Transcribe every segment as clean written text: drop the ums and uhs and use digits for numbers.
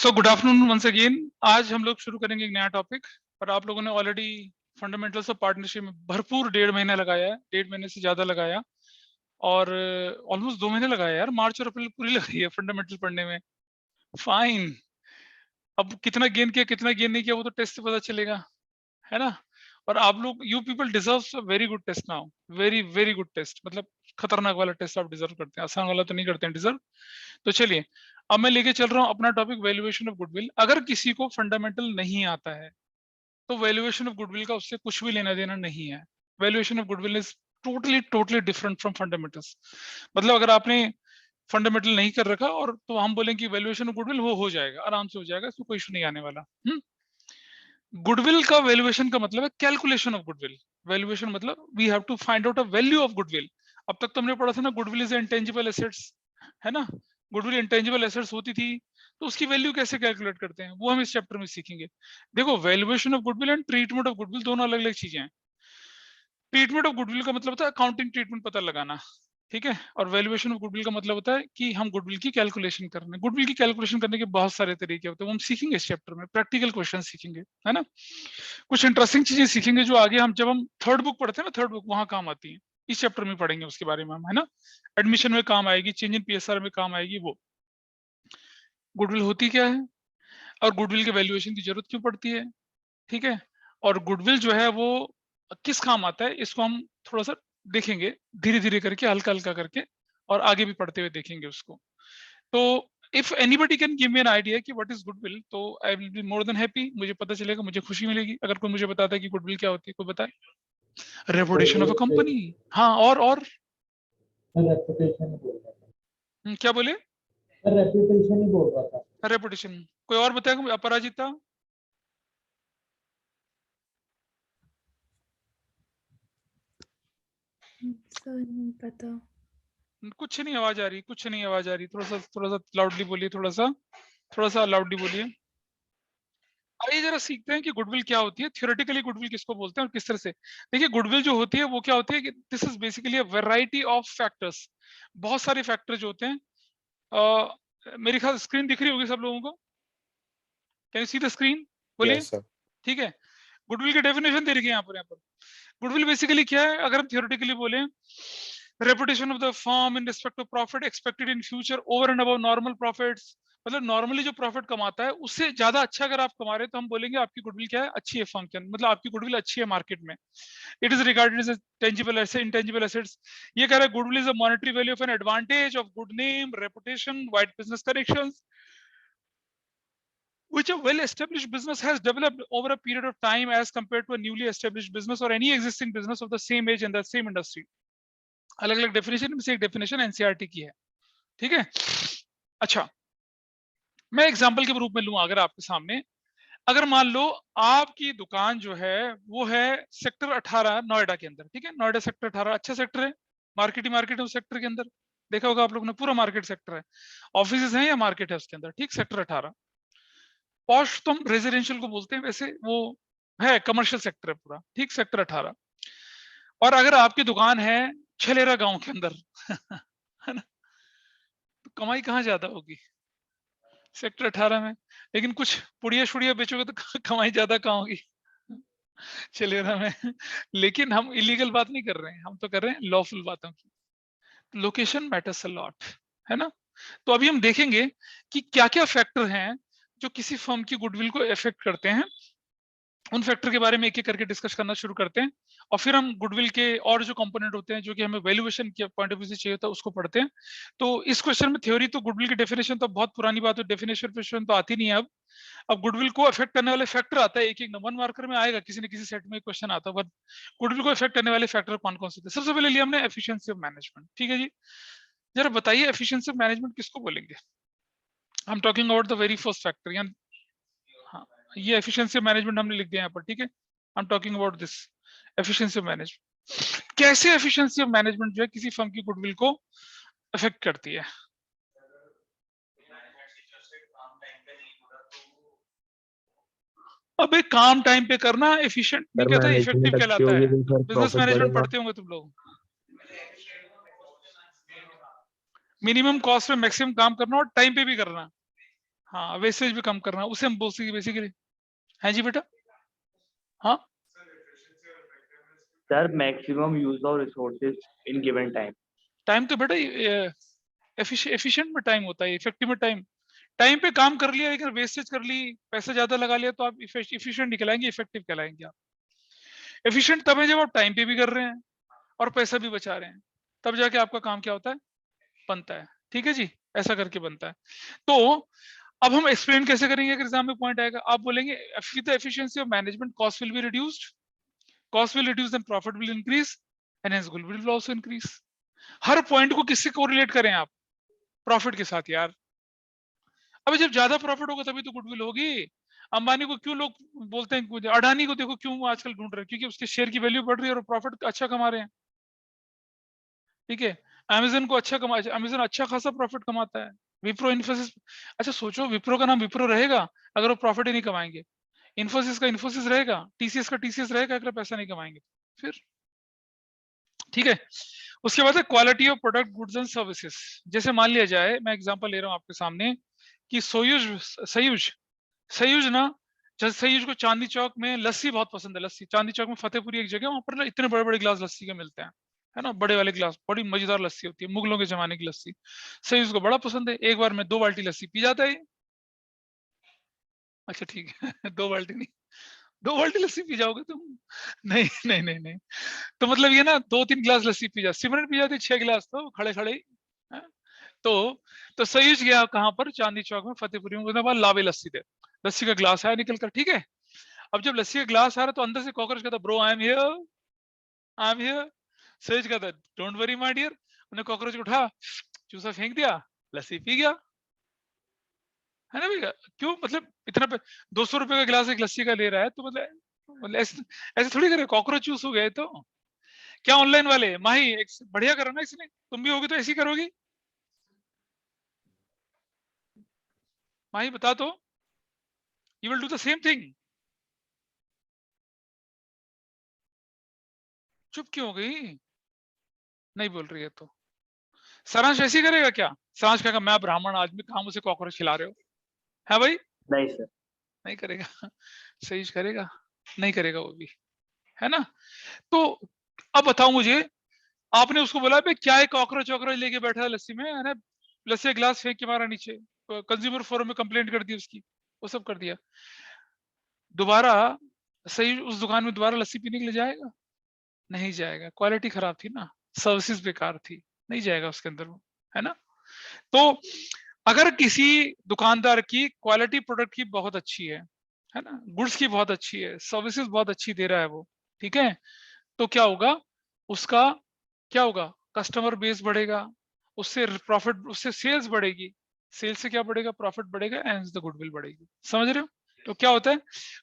सो good afternoon once again. आज हम लोग शुरू करेंगे एक नया टॉपिक। पर आप लोगों ने ऑलरेडी फंडामेंटल्स ऑफ पार्टनरशिप में भरपूर 1.5 महीना लगाया है, 1.5 महीने से ज्यादा लगाया और ऑलमोस्ट 2 महीने लगाया यार, मार्च और अप्रैल पूरी लगाई है फंडामेंटल पढ़ने में। फाइन। अब कितना गेन किया कितना गेन नहीं किया वो तो टेस्ट से पता चलेगा, है ना। और आप लोग you people deserve a very good test now, very very good test, मतलब खतरनाक वाला टेस्ट आप डिजर्व करते हैं, आसान वाला तो नहीं करते हैं डिजर्व। तो चलिए अब मैं लेके चल रहा हूँ अपना टॉपिक वैल्यूएशन ऑफ गुडविल। अगर किसी को फंडामेंटल नहीं आता है तो वैल्यूएशन ऑफ गुडविल का उससे कुछ भी लेना देना नहीं है। Valuation of goodwill is totally totally different from fundamentals. मतलब अगर आपने फंडामेंटल नहीं कर रखा और तो हम बोलें कि वैल्यूएशन ऑफ गुडविल वो हो जाएगा, आराम से हो जाएगा, इसमें कोई इशू नहीं आने वाला। गुडविल का वैल्यूएशन का मतलब है कैलकुलेशन ऑफ गुडविल। वैल्यूएशन मतलब we have to find out a value of goodwill. अब तक तो हमने पढ़ा था ना, गुडविल इज इंटेंजिबल एसेट्स, है ना। गुडविल इंटेंजिबल एसेट्स होती थी, तो उसकी वैल्यू कैसे कैलकुलेट करते हैं वो हम इस चैप्टर में सीखेंगे। देखो, valuation of goodwill and treatment of goodwill दोनों अलग अलग चीजें हैं। ट्रीटमेंट ऑफ गुडविल का मतलब होता है अकाउंटिंग ट्रीटमेंट पता लगाना, ठीक है। और वैल्यूएशन ऑफ गुडविल का मतलब होता है कि हम गुडविल की कैलकुलेशन कर रहे हैं। गुडविल की कैलकुलेशन करने के बहुत सारे तरीके होते हैं, वो हम सीखेंगे इस चैप्टर में, प्रैक्टिकल क्वेश्चन सीखेंगे, है ना। कुछ इंटरेस्टिंग चीजें सीखेंगे जो आगे हम जब हम थर्ड बुक पढ़ते हैं ना, थर्ड बुक वहां काम आती है। इस चैप्टर में पढ़ेंगे उसके बारे में हम, है ना। एडमिशन में काम आएगी, चेंज इन पीएसआर में काम आएगी वो। गुडविल होती क्या है और गुडविल के वैल्यूएशन की जरूरत क्यों पड़ती है, ठीक है। और गुडविल जो है वो किस काम आता है, इसको हम थोड़ा सा देखेंगे धीरे धीरे करके, हल्का हल्का करके, और आगे भी पढ़ते हुए देखेंगे उसको। तो if anybody can give me an idea कि व्हाट इज गुडविल, तो I will be more than happy. मुझे पता चलेगा, मुझे खुशी मिलेगी अगर कोई मुझे बताता है कि गुडविल क्या होती है। कोई बताए। Reputation of a company. हाँ, और रेपुटेशन ही बोल रहा था। क्या बोले। रेपुटेशन ही बोल रहा था। रेपुटेशन। कोई और बताएगा। अपराजिता। सर नहीं पता। कुछ नहीं आवाज आ रही, कुछ नहीं आवाज आ रही। थोड़ा सा लाउडली बोलिए, थोड़ा सा लाउडली बोलिए। आइए जरा सीखते हैं कि गुडविल क्या होती है, थियोरेटिकली गुडविल किसको बोलते हैं और किस तरह से। देखिए, गुडविल जो होती है वो क्या होती है कि this is basically a variety of factors. बहुत सारे फैक्टर जो होते हैं। मेरे ख्याल स्क्रीन दिख रही होगी सब लोगों को। Can you see the screen? बोलिए। Yes sir. ठीक है। गुडविल की डेफिनेशन दे रखी है यहाँ पर। गुडविल बेसिकली क्या है, अगर हम थियोरेटिकली बोले, reputation of the firm in respect of profit expected in future over and above normal profits. मतलब नॉर्मली जो प्रॉफिट कमाता है उससे ज्यादा अच्छा अगर आप कमा रहे हैं तो हम बोलेंगे आपकी गुडविल क्या है, अच्छी है फर्म के अंदर, मतलब आपकी गुडविल अच्छी है मार्केट में। It is regarded as tangible asset, intangible assets. ये कह रहा है goodwill is a monetary value of an advantage of good name, reputation, wide business connections which a well-established business has developed over a period of time as compared to a newly established business or any existing business of the same age and the same industry. अलग अलग definition में से एक definition NCERT की है, ठीक है। अच्छा, मैं एग्जांपल के रूप में लूं अगर आपके सामने। अगर मान लो आपकी दुकान जो है वो है सेक्टर 18 नोएडा के अंदर, ठीक है। नोएडा सेक्टर 18 अच्छा सेक्टर है, मार्केट ही मार्केट है उस सेक्टर के अंदर। देखा होगा आप लोगों ने, पूरा मार्केट सेक्टर है, ऑफिस हैं या मार्केट है उसके अंदर, ठीक। सेक्टर 18 पॉश तो हम रेजिडेंशियल को बोलते हैं, वैसे वो है कमर्शियल सेक्टर है पूरा, ठीक। सेक्टर 18। और अगर आपकी दुकान है छलेरा गांव के अंदर है ना, तो कमाई कहाँ ज्यादा होगी, सेक्टर 18 में। लेकिन कुछ पुड़िया शुड़िया बेचोगे तो कमाई ज्यादा कहाँ होगी, छलेरा में। लेकिन हम इलीगल बात नहीं कर रहे हैं, हम तो कर रहे हैं लॉफुल बातों की। लोकेशन मैटर्स अ लॉट, है ना। तो अभी हम देखेंगे कि क्या क्या फैक्टर हैं जो किसी फर्म की गुडविल को इफेक्ट करते हैं। उन फैक्टर के बारे में एक एक करके डिस्कस करना शुरू करते हैं, और फिर हम गुडविल के और जो कंपोनेंट होते हैं जो कि हमें वैल्यूएशन के पॉइंट ऑफ व्यू से चाहिए होता है उसको पढ़ते हैं। तो इस क्वेश्चन में थ्योरी तो गुडविल की डेफिनेशन तो बहुत पुरानी बात है, डेफिनेशन तो आती नहीं है अब गुडविल को अफेक्ट करने वाले फैक्टर आता है एक एक, वन मार्कर में आएगा, किसी न किसी सेट में क्वेश्चन आता है। गुडविल को अफेक्ट करने वाले फैक्टर कौन कौन से थे। सबसे पहले लिया हमने एफिशिएंसी ऑफ मैनेजमेंट, ठीक है जी। जरा बताइए एफिशिएंसी ऑफ मैनेजमेंट किसको बोलेंगे। I am talking about the very first factor. हाँ, ये एफिशिएंसी ऑफ मैनेजमेंट हमने लिख दिया यहाँ पर, ठीक है। I am talking about this efficiency of management. कैसे एफिशिएंसी ऑफ मैनेजमेंट जो है किसी फर्म की गुडविल को अफेक्ट करती है। अबे काम टाइम पे करना एफिशिएंट नहीं कहता, इफेक्टिव कहलाता है। बिजनेस मैनेजमेंट पढ़ते होंगे तुम लोग। मिनिमम कॉस्ट में मैक्सिमम काम करना और टाइम पे भी करना, हाँ, वेस्टेज भी कम करना, उसे हम बोलते हैं बेसिकली। है जी बेटा? हाँ, Sir, maximum use of resources in given time. Time तो बेटा एफिशिएंट में टाइम होता है, इफेक्टिव में टाइम। टाइम पे काम कर लिया लेकिन वेस्टेज कर ली, पैसा ज्यादा लगा लिया, तो आप इफिशिएंट निकलाएंगे, इफेक्टिव कहलाएंगे आप। एफिशिएंट तब है जब आप टाइम पे भी कर रहे हैं और पैसा भी बचा रहे हैं, तब जाके आपका काम क्या होता है, बनता है। ठीक है जी, ऐसा करके बनता है। तो अब हम एक्सप्लेन कैसे करेंगे अगर एग्जाम में पॉइंट आएगा? आप बोलेंगे the efficiency of management cost will be reduced, cost will reduce then profit will increase and hence goodwill will also increase. हर पॉइंट को किससे कोरिलेट करें आप? प्रॉफिट के साथ यार। अब जब ज्यादा प्रॉफिट होगा तभी तो गुडविल होगी। अंबानी को क्यों लोग बोलते हैं, अडानी को देखो क्यों आजकल ढूंढ रहे हैं, क्योंकि उसके शेयर की वैल्यू बढ़ रही है और प्रॉफिट अच्छा कमा रहे हैं। ठीक है, अमेजन को अमेजन अच्छा खासा प्रॉफिट कमाता है। विप्रो, इन्फोसिस, अच्छा सोचो विप्रो का नाम विप्रो रहेगा अगर वो प्रॉफिट ही नहीं कमाएंगे, इन्फोसिस का इन्फोसिस रहेगा, टीसीएस का टीसीएस रहेगा अगर पैसा नहीं कमाएंगे फिर। ठीक है, उसके बाद है quality of product goods and services. जैसे मान लिया जाए, मैं एग्जांपल ले रहा हूं आपके सामने कि सयूज ना, जैसे सयूज को चांदनी चौक में लस्सी बहुत पसंद है। लस्सी चांदनी चौक में फतेहपुरी एक जगह, वहां पर ना इतने बड़े बड़े गिलास लस्सी के मिलते हैं, है ना, बड़े वाले गिलास, बड़ी मजेदार लस्सी होती है, मुगलों के जमाने की लस्सी। सयूज को बड़ा पसंद है, एक बार में 2 बाल्टी लस्सी पी जाता है। अच्छा ठीक है 2 बाल्टी नहीं, 2 बाल्टी लस्सी पी जाओगे तुम? नहीं नहीं नहीं नहीं, तो मतलब ये ना 2-3 गिलास लस्सी पी जा, सिमरन पी जाती 6 गिलास तो खड़े खड़े ही। हाँ? तो सयूज गया कहां पर, चांदनी चौक में फतेहपुरी में, उसने बोला लावे लस्सी दे। लस्सी का ग्लास आया निकल कर, ठीक है। अब जब लस्सी का ग्लास आ रहा तो अंदर से कॉकरोच कहता bro I am here, I am here. सयूज कहता डोंट वरी माय डियर। उन्हें कॉकरोच को उठा, चूसा फेंक दिया, लस्सी पी गया, है ना भैया? क्यों, मतलब इतना 200 रुपए का गिलास एक लस्सी का ले रहा है, तो मतलब ऐसे थोड़ी करे, कॉकरोच चूस हो गए तो। क्या ऑनलाइन वाले माही बढ़िया करो ना, इसने तुम भी होगी तो ऐसी करोगी? माही बता तो, you will do the same thing. चुप क्यों हो गई? नहीं बोल रही है तो सारांश ऐसी करेगा क्या? सारांश कहेगा मैं ब्राह्मण आदमी, कहां मुझे कॉकरोच खिला रहे हो, है भाई? नहीं सर। नहीं करेगा सही करेगा, नहीं करेगा वो भी, है ना? तो अब बताओ मुझे, आपने उसको बोला भाई क्या है, कॉकरोच वॉकरोच लेके बैठा है लस्सी में, है ना, लस्सी का गिलास फेंक के मारा नीचे, कंज्यूमर फोरम में कंप्लेंट कर दी उसकी, वो सब कर दिया। दोबारा सही उस दुकान में दोबारा लस्सी पीने के लिए जाएगा? नहीं जाएगा, क्वालिटी खराब थी ना, सर्विसेज बेकार थी, नहीं जाएगा उसके अंदर वो, है ना? तो अगर किसी दुकानदार की क्वालिटी प्रोडक्ट की बहुत अच्छी है ना, गुड्स की बहुत अच्छी है, सर्विसेज बहुत अच्छी दे रहा है वो, ठीक है, तो क्या होगा उसका, क्या होगा, कस्टमर बेस बढ़ेगा, उससे प्रॉफिट, उससे सेल्स बढ़ेगी, सेल्स से क्या बढ़ेगा, प्रॉफिट बढ़ेगा एंड द गुडविल बढ़ेगी। समझ रहे हो? तो क्या होता है,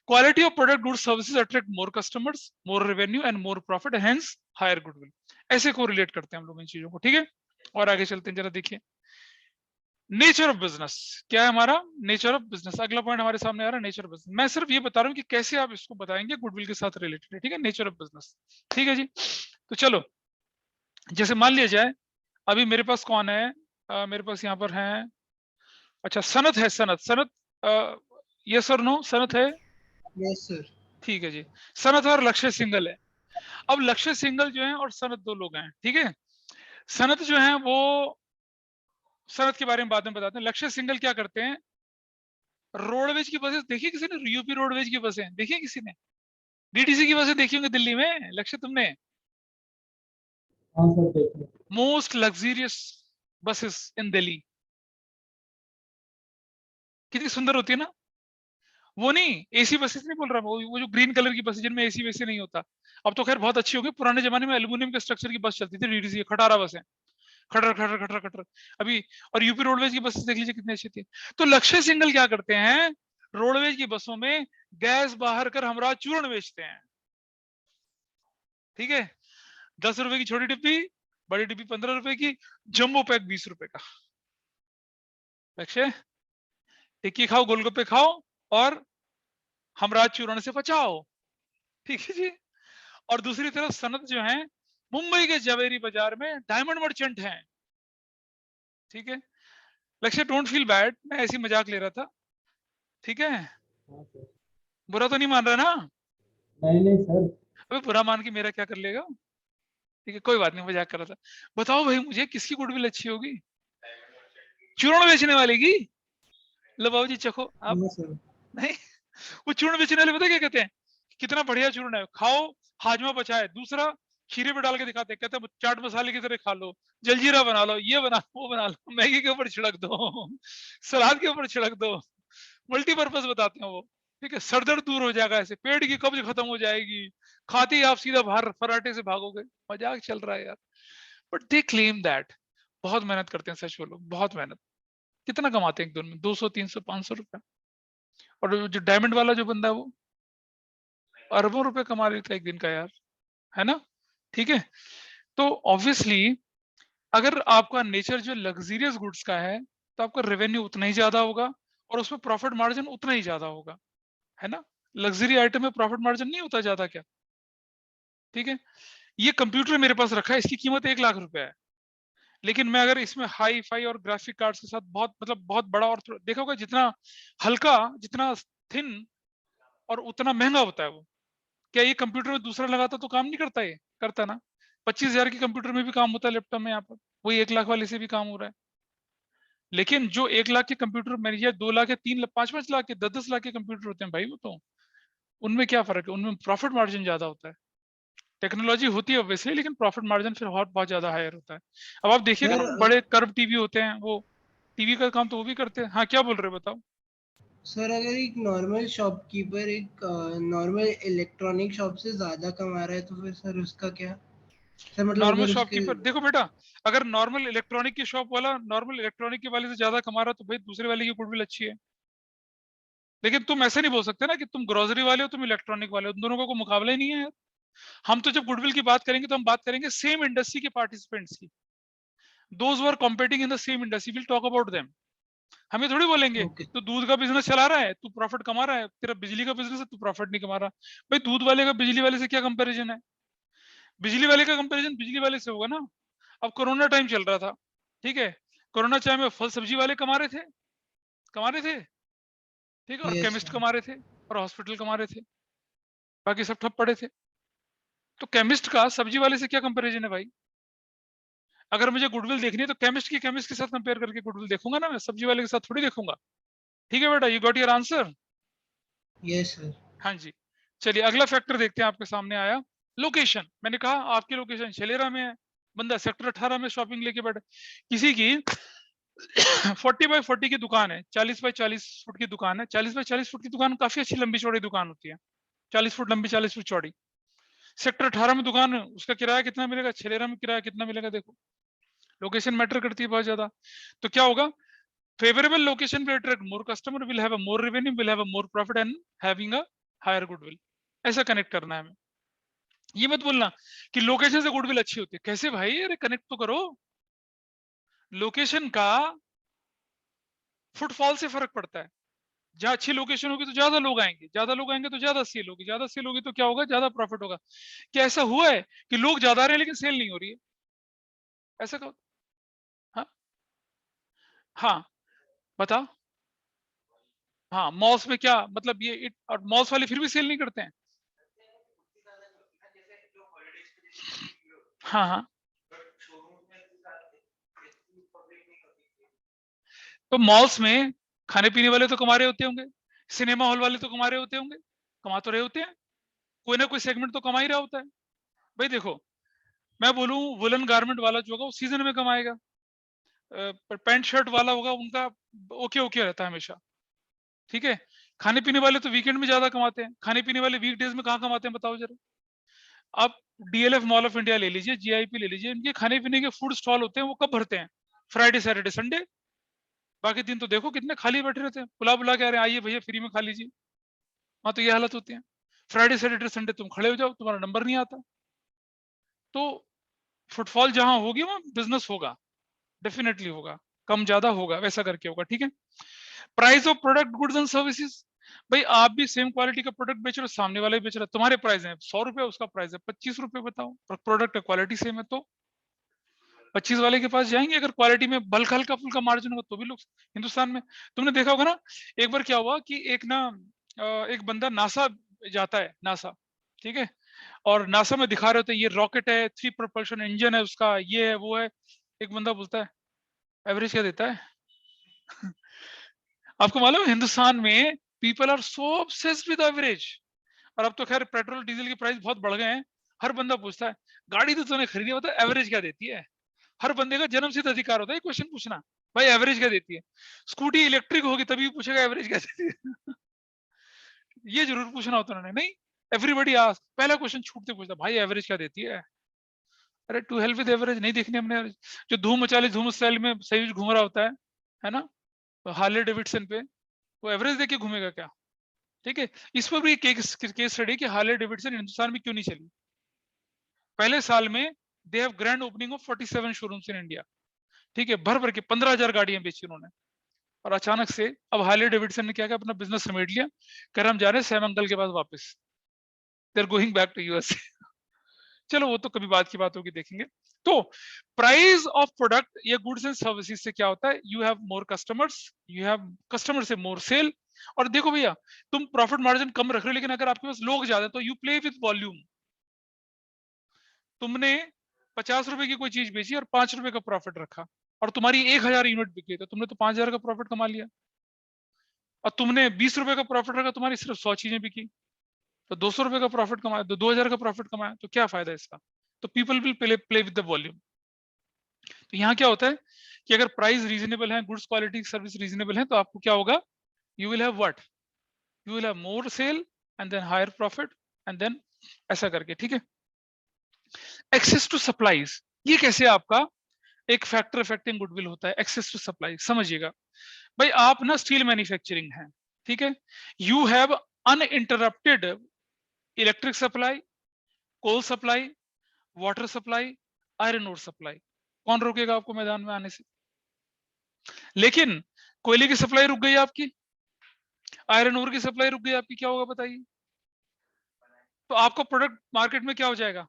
quality of product goods services attract more customers, more revenue and more profit, hence higher goodwill. ऐसे को रिलेट करते हैं हम लोग इन चीजों को, ठीक है। और आगे चलते हैं, जरा देखिए नेचर ऑफ बिजनेस क्या है हमारा, नेचर ऑफ बिजनेस अगला पॉइंट हमारे सामने आ रहा है, नेचर ऑफ बिजनेस। मैं सिर्फ ये बता रहा हूँ कि कैसे आप इसको बताएंगे गुडविल के साथ रिलेटेड है, ठीक है, नेचर ऑफ बिजनेस, ठीक है जी। तो चलो, जैसे मान लिया जाए अभी मेरे पास कौन है, मेरे पास यहाँ पर है, अच्छा सनत है, सनत यस और नो, सनत है? Yes sir. ठीक है जी, सनत और लक्ष्य सिंगल है। अब लक्ष्य सिंगल जो है और सनत 2 लोग हैं, ठीक है। सनत जो है वो, सनत के बारे में बाद में बताते हैं। लक्ष्य सिंगल क्या करते हैं, रोडवेज की बसें देखी किसी ने, यूपी रोडवेज की बसें देखी किसी ने? डीटीसी की बसें देखी होंगी दिल्ली में, लक्ष्य तुमने? हाँ सर देखिए। मोस्ट लग्जरियस बसेस इन दिल्ली, कितनी सुंदर होती है ना। वो नहीं, एसी बसेस नहीं बोल रहा मैं, वो जो ग्रीन कलर की बसें जिनमें एसी वैसे नहीं होता। अब तो खैर बहुत अच्छी हो गई, पुराने जमाने में एल्यूमिनियम के स्ट्रक्चर की बस चलती थी डीटीसी, खटारा बसें, खटर खटर खटर खटर अभी। और यूपी रोडवेज की बसेस देख लीजिए कितनी अच्छी थी। तो लक्ष्य सिंगल क्या करते हैं, रोडवेज की बसों में गैस बाहर कर हमरा चूर्ण बेचते हैं, ठीक है। 10 रुपए की छोटी डिब्बी, बड़ी डिब्बी 15 रुपए की, जम्बो पैक 20 रुपए का। लक्ष्य टिक्की खाओ, गोलगप्पे खाओ और हमराज चूर्ण से बचाओ, ठीक है जी। और दूसरी तरफ सनत जो है मुंबई के जवेरी बाजार में डायमंड मर्चेंट हैं, ठीक है। लक्ष्य डोंट फील बैड, मैं ऐसी मजाक ले रहा था, ठीक है, हाँ सर। बुरा तो नहीं मान रहा ना? नहीं नहीं सर। अबे बुरा मान के मेरा क्या कर लेगा? ठीक है, कोई बात नहीं, मजाक कर रहा था। बताओ भाई मुझे किसकी गुडविल अच्छी होगी? चूर्ण बेचने वाले की? लो बाबू जी चखो आप। हाँ सर। नहीं, वो चूर्ण बेचने वाले पता क्या कहते हैं? कितना बढ़िया चूर्ण है, खाओ, हाजमा पचाए। दूसरा, खीरे पे डाल के दिखाते हैं, कहते हैं चाट मसाले की तरह खा लो, जलजीरा बना लो, ये बना लो, वो बना लो, मैगी के ऊपर छिड़क दो, सलाद के ऊपर छिड़क दो, मल्टीपर्पज बताते हैं वो। ठीक है, सर दर्द दूर हो जाएगा, ऐसे पेट की कब्ज खत्म हो जाएगी, खाते ही आप सीधा बाहर फराटे से भागोगे। मजाक चल रहा है यार, बट दे क्लेम दैट। बहुत मेहनत करते हैं सच बोलो, बहुत मेहनत। कितना कमाते हैं एक दिन में? 200 300 500 रुपया। और जो डायमंड वाला जो बंदा है वो अरबों रुपए कमा लेता है एक दिन का यार, है ना? ठीक है, तो ऑब्वियसली अगर आपका नेचर जो लग्जरियस गुड्स का है, तो आपका रेवेन्यू उतना ही ज्यादा होगा और उसमें प्रॉफिट मार्जिन उतना ही ज्यादा होगा, है ना? लग्जरी आइटम में प्रॉफिट मार्जिन नहीं होता ज्यादा क्या? ठीक है, ये कंप्यूटर मेरे पास रखा है, इसकी कीमत 1 लाख रुपए है, लेकिन मैं अगर इसमें हाई फाई और ग्राफिक कार्ड्स के साथ बहुत मतलब बहुत बड़ा, और देखा होगा जितना हल्का, जितना थिन, और उतना महंगा होता है वो। क्या ये कंप्यूटर में दूसरा लगाता तो काम नहीं करता? ये करता ना। 25,000 के कंप्यूटर में भी काम होता है लैपटॉप में, यहाँ पर वही 1 लाख वाले से भी काम हो रहा है। लेकिन जो 1 लाख के कंप्यूटर में, या 2 लाख या 3 लाख 5-5 लाख के 10-10 लाख के कंप्यूटर होते हैं भाई, वो तो उनमें क्या फर्क है? उनमें प्रॉफिट मार्जिन ज्यादा होता है। टेक्नोलॉजी होती है ऑब्वियसली, लेकिन प्रॉफिट मार्जिन फिर बहुत बहुत ज्यादा हायर होता है। अब आप देखिएगा सर ना, बड़े कर्व टीवी होते हैं, वो टीवी का काम तो वो भी करते हैं। हाँ, क्या बोल रहे हो बताओ? सर अगर एक नॉर्मल शॉपकीपर एक नॉर्मल इलेक्ट्रॉनिक शॉप से ज्यादा कमा रहा है तो फिर सर उसका क्या? सर मतलब नॉर्मल अगर उसके। शॉपकीपर, देखो बेटा, अगर नॉर्मल इलेक्ट्रॉनिक की शॉप वाला नॉर्मल इलेक्ट्रॉनिक के वाले से ज्यादा कमा रहा है, तो भाई दूसरे वाले की गुडविल अच्छी है। लेकिन तुम ऐसे नहीं बोल सकते ना कि तुम ग्रोसरी वाले हो, तुम इलेक्ट्रॉनिक वाले हो, उन दोनों का कोई मुकाबला ही नहीं है यार। हम तो जब गुडविल की बात करेंगे तो हम बात करेंगे सेम इंडस्ट्री के पार्टिसिपेंट्स की। Those who are competing in the same industry, will talk about them. हमें थोड़ी बोलेंगे ओके। तो दूध का बिजनेस चला रहा है, तू प्रॉफिट कमा रहा है, तेरा बिजली का बिजनेस है, तू प्रॉफिट नहीं कमा रहा। भाई दूध वाले का बिजली वाले से क्या कंपैरिजन है? बिजली वाले का कंपैरिजन बिजली वाले से होगा ना। अब कोरोना टाइम चल रहा था, ठीक है, कोरोना टाइम में फल सब्जी वाले कमा रहे थे, कमा रहे थे, ठीक है, और यस केमिस्ट सर। कमा रहे थे, और हॉस्पिटल कमा रहे थे, बाकी सब ठप पड़े थे। तो केमिस्ट का सब्जी वाले से क्या कंपैरिजन है भाई? अगर मुझे गुडविल देखनी है तो केमिस्ट के साथ कंपेयर करके गुडविल देखूंगा ना, मैं सब्जी वाले के साथ थोड़ी देखूंगा। ठीक है बेटा, you got your answer. Yes sir. हाँ जी, चलिए अगला फैक्टर देखते हैं, आपके सामने आया लोकेशन। मैंने कहा आपकी लोकेशन छलेरा में है, बंदा सेक्टर 18 में शॉपिंग लेके बैठा, किसी की 40x40 की दुकान है, 40x40 फुट की दुकान है। 40x40 फुट की दुकान काफी अच्छी लंबी चौड़ी दुकान होती है, 40 फुट लंबी 40 फुट चौड़ी। सेक्टर 18 में दुकान है, उसका किराया कितना मिलेगा? छलेरा में किराया कितना मिलेगा? देखो, लोकेशन मैटर करती है बहुत ज्यादा। तो क्या होगा? Favourable location will attract more customer, will have a more revenue, will have a more profit and having a higher goodwill। ऐसा कनेक्ट करना है हमें। ये मत बोलना कि लोकेशन से गुडविल अच्छी होती है। कैसे भाई? अरे कनेक्ट तो करो। लोकेशन का फुटफॉल से फर्क पड़ता है। जहाँ अच्छी लोकेशन होगी तो ज्यादा लोग आएंगे, ज्यादा लोग आएंगे तो ज्यादा सेल होगी, ज्यादा सेल होगी तो क्या होगा? ज्यादा प्रॉफिट होगा। क्या ऐसा हुआ है कि लोग ज्यादा आ रहे हैं लेकिन सेल नहीं हो रही है? ऐसा कहो। हाँ, हाँ, बताओ। हाँ, मॉल्स में क्या मतलब? ये और मॉल्स वाले फिर भी सेल नहीं करते हैं? हाँ, हाँ, तो मॉल्स में खाने पीने वाले तो कमा रहे होते होंगे, सिनेमा हॉल वाले तो कमा रहे होते होंगे, कमा तो रहे होते हैं, कोई ना कोई सेगमेंट तो कमा ही रहा होता है। भाई देखो, मैं बोलूं वुलन गारमेंट वाला जो होगा वो सीजन में कमाएगा, पर पैंट शर्ट वाला होगा उनका ओके ओके रहता है हमेशा। ठीक है, खाने पीने वाले तो वीकेंड में ज्यादा कमाते हैं, खाने पीने वाले वीकडेज में कहाँ कमाते हैं बताओ जरा? आप डीएलएफ मॉल ऑफ इंडिया ले लीजिए, जीआईपी ले लीजिए, इनके खाने पीने के फूड स्टॉल होते हैं, वो कब भरते हैं? Friday Saturday Sunday. बाकी दिन तो देखो कितने खाली बैठे रहते हैं, बुला बुला के, अरे आइए भैया फ्री में खा लीजिए। हाँ, तो ये हालत होती है। फ्राइडे सैटरडे संडे तुम खड़े हो जाओ, तुम्हारा नंबर नहीं आता। तो फुटफॉल जहां होगी वहां बिजनेस होगा, डेफिनेटली होगा, कम ज्यादा होगा, वैसा करके होगा। ठीक है, price of product goods and services. भाई आप भी सेम क्वालिटी का प्रोडक्ट बेच रहे हो, सामने वाला भी बेच रहा है, तुम्हारे प्राइस है 100 रुपए, उसका प्राइस है 25 रुपए, बताओ, प्रोडक्ट का क्वालिटी सेम है तो 25 वाले के पास जाएंगे अगर क्वालिटी में बल्क हल्का फुल्का मार्जिन होगा तो भी लोग हिंदुस्तान में। तुमने देखा होगा ना, एक बार क्या हुआ कि एक बंदा नासा जाता है, नासा, ठीक है, और नासा में दिखा रहे होते ये रॉकेट है, 3 प्रोपल्शन इंजन है उसका, ये है वो है। एक बंदा बोलता है एवरेज क्या देता है? आपको मालूम है हिंदुस्तान में people are so obsessed with average. और अब तो खैर पेट्रोल डीजल के प्राइस बहुत बढ़ गए हैं, हर बंदा पूछता है गाड़ी तो तूने खरीदी, बता एवरेज क्या देती है। हर बंदे का जन्मसिद्ध अधिकार होता है क्वेश्चन पूछना, भाई एवरेज क्या देती है। स्कूटी इलेक्ट्रिक होगी तभी पूछेगा एवरेज क्या देती है। ये जरूर पूछना होता उन्होंने, नहीं एवरीबॉडी आस्क, पहला क्वेश्चन छूटते पूछता भाई एवरेज क्या देती है। अरे टू हेल्प विद एवरेज नहीं देखनी हमने average। जो धूम मचाली धूम स्टाइल में सही घूम रहा होता है ना, तो हार्ले डेविडसन पे वो एवरेज देके घूमेगा क्या। ठीक है, इस पर भी केस स्टडी कि हार्ले डेविडसन हिंदुस्तान में क्यों नहीं चली। पहले साल में they have grand opening of 47 showrooms in India, ठीक है, भर भर के 15,000 गाड़ियां बेची उन्होंने। और अचानक से अब हार्ले डेविडसन ने क्या किया, अपना बिजनेस समेट लिया, कर हम जा रहे हैं सैम अंकल के पास वापस, they are going back to US. चलो वो तो कभी बाद की बात होगी, देखेंगे। तो प्राइस ऑफ प्रोडक्ट या गुड्स एंड सर्विसेज से क्या होता है, you have more customers, you have customer से मोर सेल। और देखो भैया, तुम प्रॉफिट मार्जिन कम रख रहे हो, लेकिन अगर आपके पास लोग ज्यादा तो यू प्ले विद वॉल्यूम। तुमने 50 रुपए की कोई चीज बेची और 5 रुपए का प्रॉफिट रखा, और तुम्हारी 1000 यूनिट बिकी, तो तुमने तो 5000 का प्रॉफिट कमा लिया। और तुमने 20 रुपए का प्रॉफिट रखा, तुम्हारी सिर्फ 100 चीजें बिकी, तो 200 रुपए का प्रॉफिट कमाया, तो 2000 का प्रॉफिट कमाया, तो क्या फायदा इसका। तो people will play with the volume. तो यहाँ क्या होता है कि अगर प्राइस रीजनेबल है, गुड्स क्वालिटी सर्विस रीजनेबल है, तो आपको क्या होगा, you will have what, you will have more sale and then higher profit and then ऐसा करके, ठीक है। एक्सेस टू सप्लाईज, ये कैसे आपका एक फैक्टर इफेक्टिंग गुडविल होता है। एक्सेस टू सप्लाई समझिएगा भाई, आप ना स्टील मैन्युफैक्चरिंग है, ठीक है, you have uninterrupted electric supply, coal supply, water supply, iron ore supply. कौन रोकेगा आपको मैदान में आने से। लेकिन कोयले की सप्लाई रुक गई आपकी, आयरन ओर की सप्लाई रुक गई आपकी, क्या होगा बताइए। तो आपका प्रोडक्ट मार्केट में क्या हो जाएगा,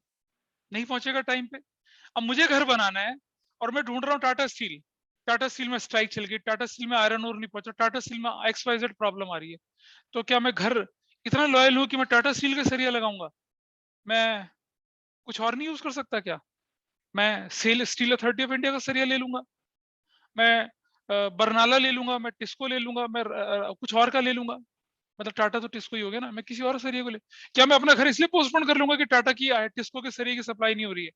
नहीं पहुंचेगा टाइम पे। अब मुझे घर बनाना है और मैं ढूंढ रहा हूँ टाटा स्टील, टाटा स्टील में स्ट्राइक चल गई, टाटा स्टील में आयरन ओर नहीं पहुंचा, टाटा स्टील में XYZ प्रॉब्लम आ रही है। तो क्या मैं घर इतना लॉयल हूं कि मैं टाटा स्टील का सरिया लगाऊंगा, मैं कुछ और नहीं यूज कर सकता क्या। मैं स्टील अथॉरिटी ऑफ इंडिया का सरिया ले लूंगा, मैं बरनाला ले लूंगा, मैं टिस्को ले लूंगा, मैं कुछ और का ले लूंगा। मतलब टाटा तो टिस्को ही हो गया ना, मैं किसी और सरिये को ले, क्या मैं अपना घर इसलिए पोस्टपोन कर लूंगा कि टाटा की टिस्को के सरिये की सप्लाई नहीं हो रही है।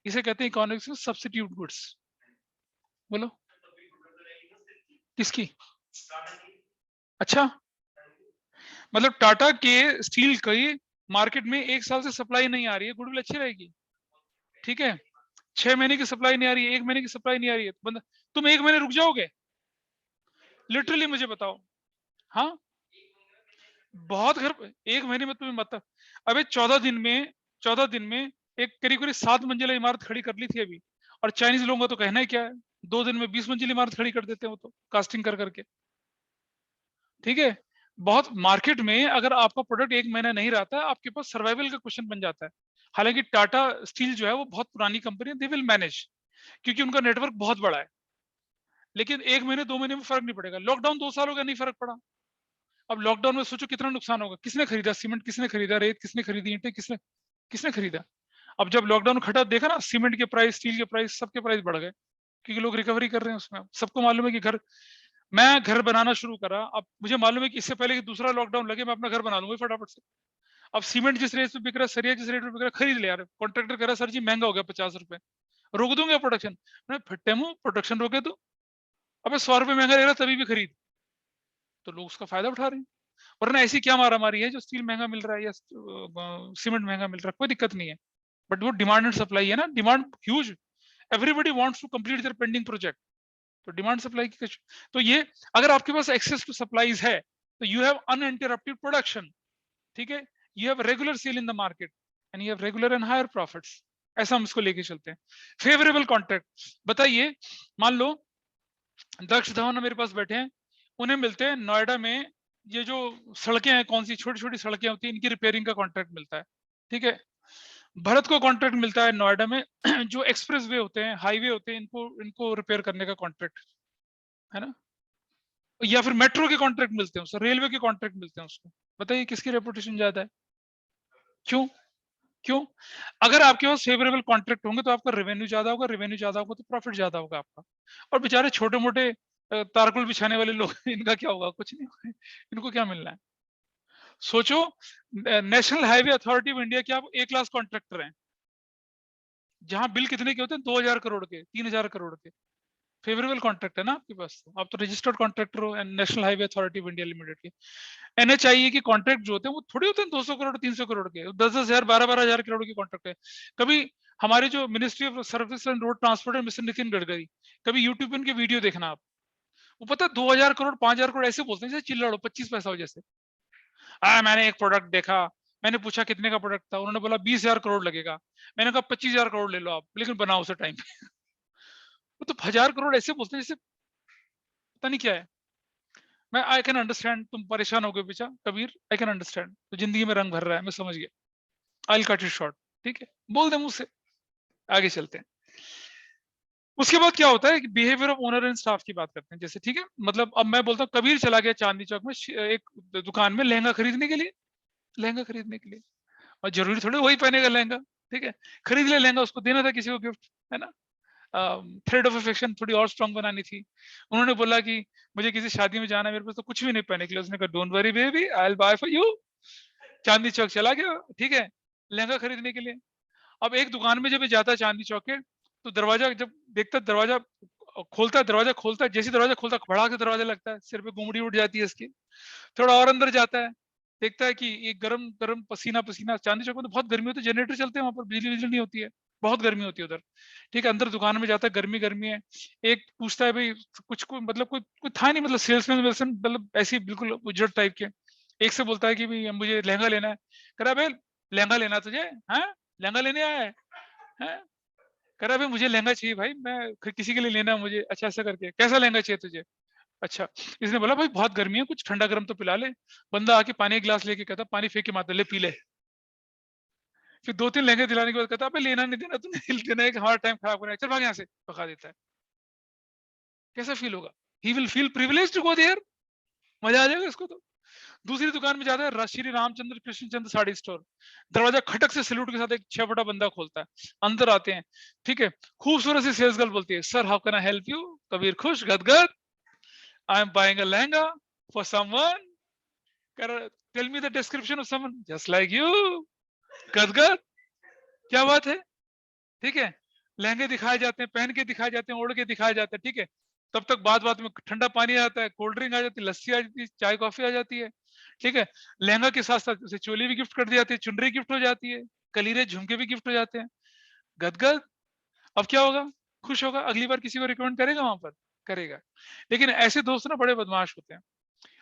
इसे कहते हैं इकोनॉमिक्स में सब्स्टिट्यूट गुड्स। बोलो किसकी, अच्छा, मतलब टाटा के स्टील की मार्केट में 1 साल से सप्लाई नहीं आ रही है, गुडविल अच्छी रहेगी, ठीक है। 6 महीने की सप्लाई नहीं आ रही है, 1 महीने की सप्लाई नहीं आ रही है, तो तुम 1 महीने रुक जाओगे, लिटरली मुझे बताओ। हाँ बहुत घर 1 महीने में तुम्हें मतलब, अबे 14 दिन में एक करीब करीब 7 मंजिला इमारत खड़ी कर ली थी अभी। और चाइनीज लोगों का तो कहना ही क्या है, 2 दिन में 20 मंजिल इमारत खड़ी कर देते हैं वो तो कास्टिंग कर करके, ठीक है। बहुत मार्केट में अगर आपका प्रोडक्ट 1 महीना नहीं रहता है, आपके पास सर्वाइवल का क्वेश्चन बन जाता है। हालांकि टाटा स्टील जो है वो बहुत पुरानी कंपनी है, दे विल मैनेज, क्योंकि उनका नेटवर्क बहुत बड़ा है। लेकिन 1 महीने 2 महीने में फर्क नहीं पड़ेगा। लॉकडाउन 2 साल हो गया, नहीं फर्क पड़ा। अब लॉकडाउन में सोचो कितना नुकसान होगा, किसने खरीदा सीमेंट, किसने खरीदा रेत, किसने खरीदी ईंटें, किसने किसने खरीदा। अब जब लॉकडाउन खटा देखा ना, सीमेंट के प्राइस, स्टील के प्राइस, सबके प्राइस बढ़ गए, क्योंकि लोग रिकवरी कर रहे हैं उसमें। सबको मालूम है कि मैं घर बनाना शुरू करा, अब मुझे मालूम है कि इससे पहले कि दूसरा लॉकडाउन लगे मैं अपना घर बना लूंगा फटाफट से। अब सीमेंट जिस रेट पे बिक रहा है, सरिया जिस रेट पे बिक रहा है, खरीद ले यार। कॉन्ट्रैक्टर कह रहा है सर जी महंगा हो गया 50 रुपए, रोक दूंगा प्रोडक्शन। मैं फिट्टे मुंह, प्रोडक्शन रोके तो अबे 100 रुपए महंगा रहेगा तभी भी खरीद। तो लोग उसका फायदा उठा रहे हैं। वरना ऐसी क्या मारामारी है, जो स्टील महंगा मिल रहा है या सीमेंट महंगा मिल रहा है, कोई दिक्कत नहीं है। बट वो डिमांड एंड सप्लाई है ना, demand huge, everybody wants to complete their pending project. तो डिमांड सप्लाई की तो ये, अगर आपके पास एक्सेस टू सप्लाईज है तो यू हैव अनइंटरप्टेड प्रोडक्शन, ठीक है, you have regular sale in the market and you have regular and higher profits. ऐसा हम इसको लेके चलते हैं। फेवरेबल कॉन्ट्रैक्ट, बताइए, मान लो दक्ष धवन मेरे पास बैठे हैं, उन्हें मिलते हैं नोएडा में ये जो सड़कें हैं, कौन सी छोटी छोटी सड़कें होती हैं, इनकी रिपेयरिंग का कॉन्ट्रैक्ट मिलता है, ठीक है। भरत को कॉन्ट्रैक्ट मिलता है नोएडा में जो एक्सप्रेस वे होते हैं, हाईवे होते हैं, इनको रिपेयर करने का कॉन्ट्रैक्ट, है ना, या फिर मेट्रो के कॉन्ट्रैक्ट मिलते हैं उसको, रेलवे के कॉन्ट्रैक्ट मिलते हैं उसको। बताइए किसकी रेपुटेशन ज्यादा है? क्यों? क्यों? अगर आपके पास फेवरेबल कॉन्ट्रैक्ट होंगे तो आपका रेवेन्यू ज्यादा होगा, रेवेन्यू ज्यादा होगा तो प्रॉफिट ज्यादा होगा आपका। और बेचारे छोटे मोटे तारकुल बिछाने वाले लोग इनका क्या होगा? कुछ नहीं होगा, इनको क्या मिलना है? सोचो, national highway authority of India के आप ए क्लास कॉन्ट्रैक्टर हैं, जहां बिल कितने के होते हैं? 2000 करोड़ के, 3000 करोड़ के। फेवरेबल कॉन्ट्रैक्ट है ना आपके पास, तो आप तो रजिस्टर्ड कॉन्ट्रैक्टर हो national highway authority of India limited के। एनएचआईए के कॉन्ट्रैक्ट जो होते हैं वो थोड़ी होते हैं 200 करोड़ 300 करोड़ के, 10,000 12,000 करोड़ के कॉन्ट्रैक्ट है। कभी हमारे जो ministry of service and road transport है मिस्टर नितिन गडकरी, कभी यूट्यूब पे उनके वीडियो देखना आप, वो पता 2000 करोड़ 5000 करोड़ ऐसे बोलते हैं जैसे चिल्लाड़ो 25 पैसा हो जैसे। मैंने एक प्रोडक्ट देखा, मैंने पूछा कितने का प्रोडक्ट था, उन्होंने बोला 20,000 करोड़ लगेगा। मैंने कहा 25,000 करोड़ ले लो आप, लेकिन बनाओ उसे टाइम पे। वो तो 1000 करोड़ ऐसे बोलते हैं जैसे पता नहीं क्या है। मैं आई कैन अंडरस्टैंड, तुम परेशान हो गए पीछा कबीर, आई कैन अंडरस्टैंड, तो जिंदगी में रंग भर रहा है, मैं समझ गया। आई कट इट शॉर्ट, ठीक है, बोल दे मुझसे, आगे चलते हैं। उसके बाद क्या होता है कि behaviour of owner and staff की बात करते हैं। जैसे ठीक है, मतलब अब मैं बोलता हूँ कबीर चला गया चांदनी चौक में एक दुकान में लहंगा खरीदने के लिए, लहंगा खरीदने के लिए, और जरूरी थोड़ी वही पहनेगा लहंगा, ठीक है, खरीद ले लहंगा, उसको देना था किसी को गिफ्ट, है ना। थ्रेड ऑफ अफेक्शन थोड़ी और स्ट्रांग बनानी थी। उन्होंने बोला कि मुझे किसी शादी में जाना है, मेरे पास तो कुछ भी नहीं पहने के लिए। उसने कहा don't worry baby, I will buy for you. Chandni Chowk चला गया, ठीक है, लहंगा खरीदने के लिए। अब एक दुकान में जब ये जाता है चांदनी चौक के, तो दरवाजा जब देखता, दरवाजा खोलता है, दरवाजा खोलता है, जैसे दरवाजा खोलता है भड़ाक से दरवाजा लगता है, सिर पे गुमड़ी उठ जाती है इसकी। थोड़ा और अंदर जाता है, देखता है कि एक गरम गरम पसीना पसीना, चांदनी चौक में तो बहुत गर्मी होती है, जनरेटर चलते हैं वहां पर, बिजली बिजली नहीं होती है, बहुत गर्मी होती है उधर, ठीक है। अंदर दुकान में जाता है, गर्मी गर्मी है। एक पूछता है भाई कुछ को, मतलब कोई था नहीं, मतलब सेल्समैन वेल्समैन, मतलब ऐसे बिल्कुल उजड़ टाइप के। एक से बोलता है कि भाई मुझे लहंगा लेना है। कह रहा भाई लहंगा लेना तुझे, हाँ लहंगा लेने आया है, हैं? कह रहा भाई मुझे लहंगा चाहिए भाई, मैं किसी के लिए लेना है मुझे। अच्छा ऐसा करके, कैसा लहंगा चाहिए तुझे? अच्छा। इसने बोला भाई बहुत गर्मी है, कुछ ठंडा गर्म तो पिला ले। बंदा आके पानी एक गिलास लेके कहता पानी फेंक के मारता, ले पी ले। फिर 2-3 लहंगे दिलाने के बाद कहता अबे लेना नहीं देना तूने देना है कि हमारा टाइम खराब करना है, चल भाग यहाँ से, भगा देता है। कैसा फील होगा? He will feel privilege to go there, मजा आ जाएगा इसको तो। दूसरी दुकान में जाता है, श्री रामचंद्र कृष्णचंद्र साड़ी स्टोर। दरवाजा खटक से सैल्यूट के साथ एक 6 फुटा बंदा खोलता है, अंदर आते हैं, ठीक है। खूबसूरत सी सेल्स गर्ल बोलती है sir how can I help you? Kabir खुश गदगद, I am buying a lehenga for someone, tell me the description of someone just like you, गदगद, क्या बात है, ठीक है। लहंगे दिखाए जाते हैं, पहन के दिखाए जाते हैं, ओढ़ के दिखाए जाते हैं, ठीक है। तब तक बात बात में ठंडा पानी आ जाता है, कोल्ड ड्रिंक आ जाती है, लस्सी आ जाती है, चाय कॉफी आ जाती है, ठीक है। लहंगा के साथ साथ उसे चोली भी गिफ्ट कर दी जाती है, चुनरी गिफ्ट हो जाती है, कलीरे झुमके भी गिफ्ट हो जाते हैं। गदगद। अब क्या होगा? खुश होगा, अगली बार किसी को रिकमेंड करेगा वहां पर, करेगा। लेकिन ऐसे दोस्त ना बड़े बदमाश होते हैं।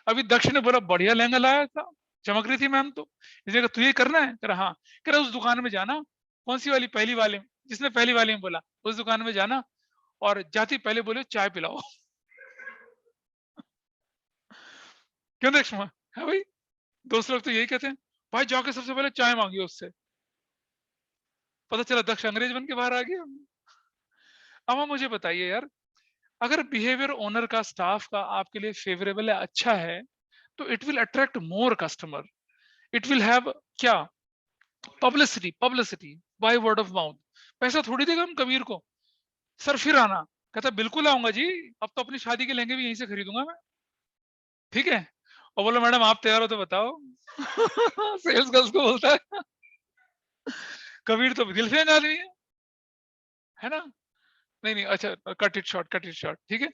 अभी दक्ष ने बोला बढ़िया लहंगा लाया था, चमक रही थी मैम तो, इसे कहा तुझे करना है? कह रहा हाँ। कह रहा उस दुकान में जाना, कौन सी वाली? पहली वाले में। जिसने पहली वाले में बोला उस दुकान में जाना, और जाती पहले बोले चाय पिलाओ। क्यों दक्ष? है भाई, दोस्त लोग तो यही कहते हैं, भाई जाके सबसे पहले चाय मांगी उससे। पता चला दक्ष अंग्रेज बन के बाहर आ गया। अब आप मुझे बताइए यार, अगर बिहेवियर ओनर का, स्टाफ का आपके लिए फेवरेबल है, अच्छा है, तो it will attract more customer, it will have क्या, publicity, publicity by word of mouth. पैसा थोड़ी देगा हम कबीर को। सर फिर आना, कहता बिल्कुल आऊंगा जी, अब तो अपनी शादी के लहंगे भी यहीं से खरीदूंगा मैं, ठीक है। और बोलो मैडम आप तैयार हो तो बताओ। सेल्स गर्ल्स को बोलता है। कबीर तो दिल फेंक आदमी है ना। नहीं नहीं, अच्छा cut it short, cut it short, ठीक है।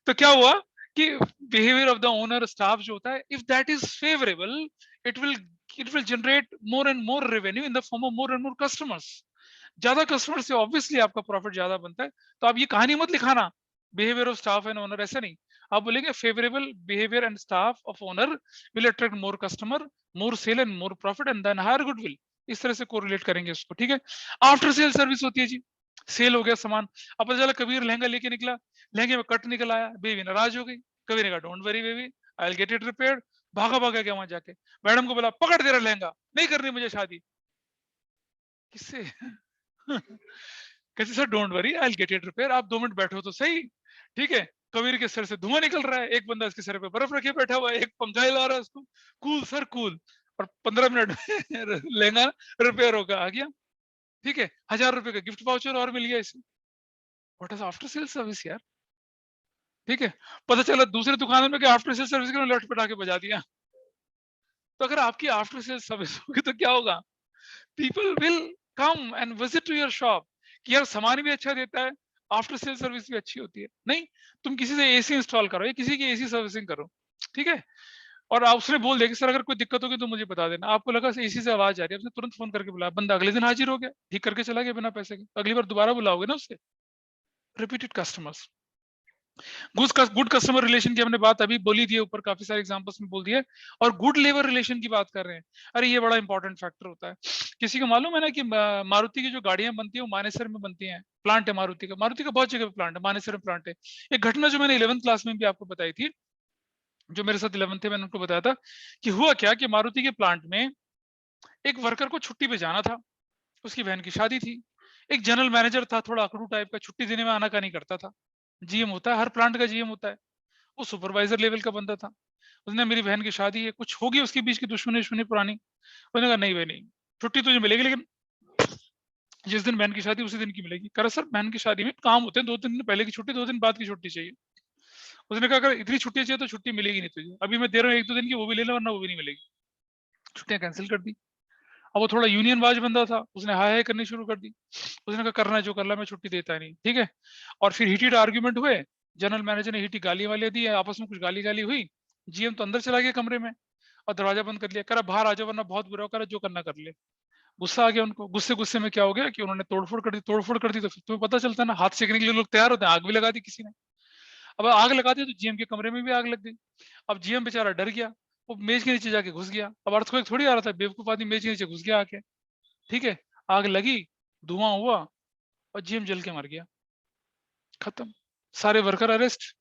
तो क्या हुआ कि behaviour of the owner staff जो होता है, if that is favourable, it will it will generate more and more revenue in the form of more and more customers. ज्यादा कस्टमर से ऑब्वियसली आपका प्रॉफिट ज्यादा बनता है। तो आप ये कहानी मत लिखाना behaviour of staff and owner, ऐसा नहीं। आप बोलेंगे favourable behaviour and staff of owner will attract more customer, more sale and more profit and then higher goodwill. इस तरह से कोरिलेट करेंगे उसको, ठीक है। आफ्टर सेल सर्विस होती है जी, सेल हो गया सामान, अब पता चला कबीर लहंगा लेके निकला, लहंगे में कट निकल आया, बेबी नाराज हो गई। कबीर ने कहा don't worry baby, I will get it repaired. भागा भागा गया वहां जाके, मैडम को बोला पकड़ दे रहा लहंगा, नहीं करनी मुझे शादी। किससे? कहते sir don't worry I will get it repair. आप 2 मिनट बैठो तो सही, ठीक है। कबीर के सर से धुआं निकल रहा है, एक बंदा इसके सर पे बर्फ रखे बैठा हुआ है, एक पंखा हिला रहा है उसको, कूल सर कूल, और 15 मिनट में लहंगा रिपेयर होकर आ गया, ठीक है। 1000 रुपए का गिफ्ट वाउचर और मिल गया इसे। What is after sale service यार, ठीक है। पता चला दूसरे दुकान में आफ्टर सेल सर्विस के लट पटा के बजा दिया। तो अगर आपकी आफ्टर सेल सर्विस होगी तो क्या होगा? People will come and visit to your shop कि यार सामान भी अच्छा देता है, आफ्टर सेल सर्विस भी अच्छी होती है। नहीं, तुम किसी से एसी इंस्टॉल करो या किसी की एसी सर्विसिंग करो, ठीक है, और आप उसने बोल दिया कि सर अगर कोई दिक्कत होगी तो मुझे बता देना। आपको लगा एसी से आवाज आ रही है, आपने तुरंत फोन करके बुलाया, बंदा अगले दिन हाजिर हो गया, ठीक करके चला गया बिना पैसे के। अगली बार दोबारा बुलाओगे ना उससे। Repeated customers, good customer relation की हमने बात अभी बोली थी, ऊपर काफी सारे एग्जांपल्स में बोल दिए। और गुड लेबर रिलेशन की बात कर रहे हैं, अरे ये बड़ा इंपॉर्टेंट फैक्टर होता है। किसी को मालूम है ना कि मारुति की जो गाड़ियां बनती है वो मानेसर में बनती हैं, प्लांट है मारुति का। मारुति का बहुत जगह पे प्लांट है, मानेसर में प्लांट है। एक घटना जो मैंने 11th क्लास में भी आपको बताई थी, जो मेरे साथ 11th थे, मैंने उनको बताया था कि हुआ क्या कि मारुति के प्लांट में एक वर्कर को छुट्टी पे जाना था, उसकी बहन की शादी थी। एक जनरल मैनेजर था, थोड़ा अकड़ू टाइप का, छुट्टी देने में आनाकानी करता था। जीएम होता है, हर प्लांट का जीएम होता है, वो सुपरवाइजर लेवल का बंदा था। उसने मेरी बहन की शादी है, कुछ होगी उसके बीच की दुश्मनी पुरानी। उसने कहा नहीं भाई नहीं, छुट्टी तुझे मिलेगी, लेकिन जिस दिन बहन की शादी उसी दिन की मिलेगी। कह रहा सर बहन की शादी में काम होते हैं, 2-3 दिन पहले की छुट्टी, 2 दिन बाद की छुट्टी चाहिए। उसने कहा अगर इतनी छुट्टी चाहिए तो छुट्टी मिलेगी नहीं तुझे, अभी मैं दे रहा हूँ 1-2 दिन की, वो भी ले लो वरना वो भी नहीं मिलेगी। छुट्टियां कैंसिल कर दी। अब वो थोड़ा यूनियन वाज बंदा था, उसने हाय हाय करनी शुरू कर दी। उसने कहा करना है जो करना है, मैं छुट्टी देता नहीं, ठीक है। और फिर हीटेड आर्ग्यूमेंट हुए, जनरल मैनेजर ने हीटी गाली वाली दी, आपस में कुछ गाली गाली हुई। जीएम तो अंदर चला गया कमरे में और दरवाजा बंद कर लिया, करा बाहर आ जाओ वरना बहुत बुरा हो, करा जो करना कर ले। गुस्सा आ गया उनको, गुस्से गुस्से में क्या हो गया कि उन्होंने तोड़फोड़ कर दी। तोड़फोड़ कर दी तो फिर तुम्हें पता चलता है ना, हाथ सेकने के लिए लोग तैयार होते हैं, आग भी लगा दी किसी ने। अब आग लगा दी तो जीएम के कमरे में भी आग लग गई। अब जीएम बेचारा डर गया, वो मेज के नीचे जाके घुस गया। अब अर्थक्वेक थोड़ी आ रहा था, बेवकूफ आदमी मेज के नीचे घुस गया आके, ठीक है। आग लगी, धुआं हुआ और जीएम जल के मर गया, खत्म। सारे वर्कर अरेस्ट।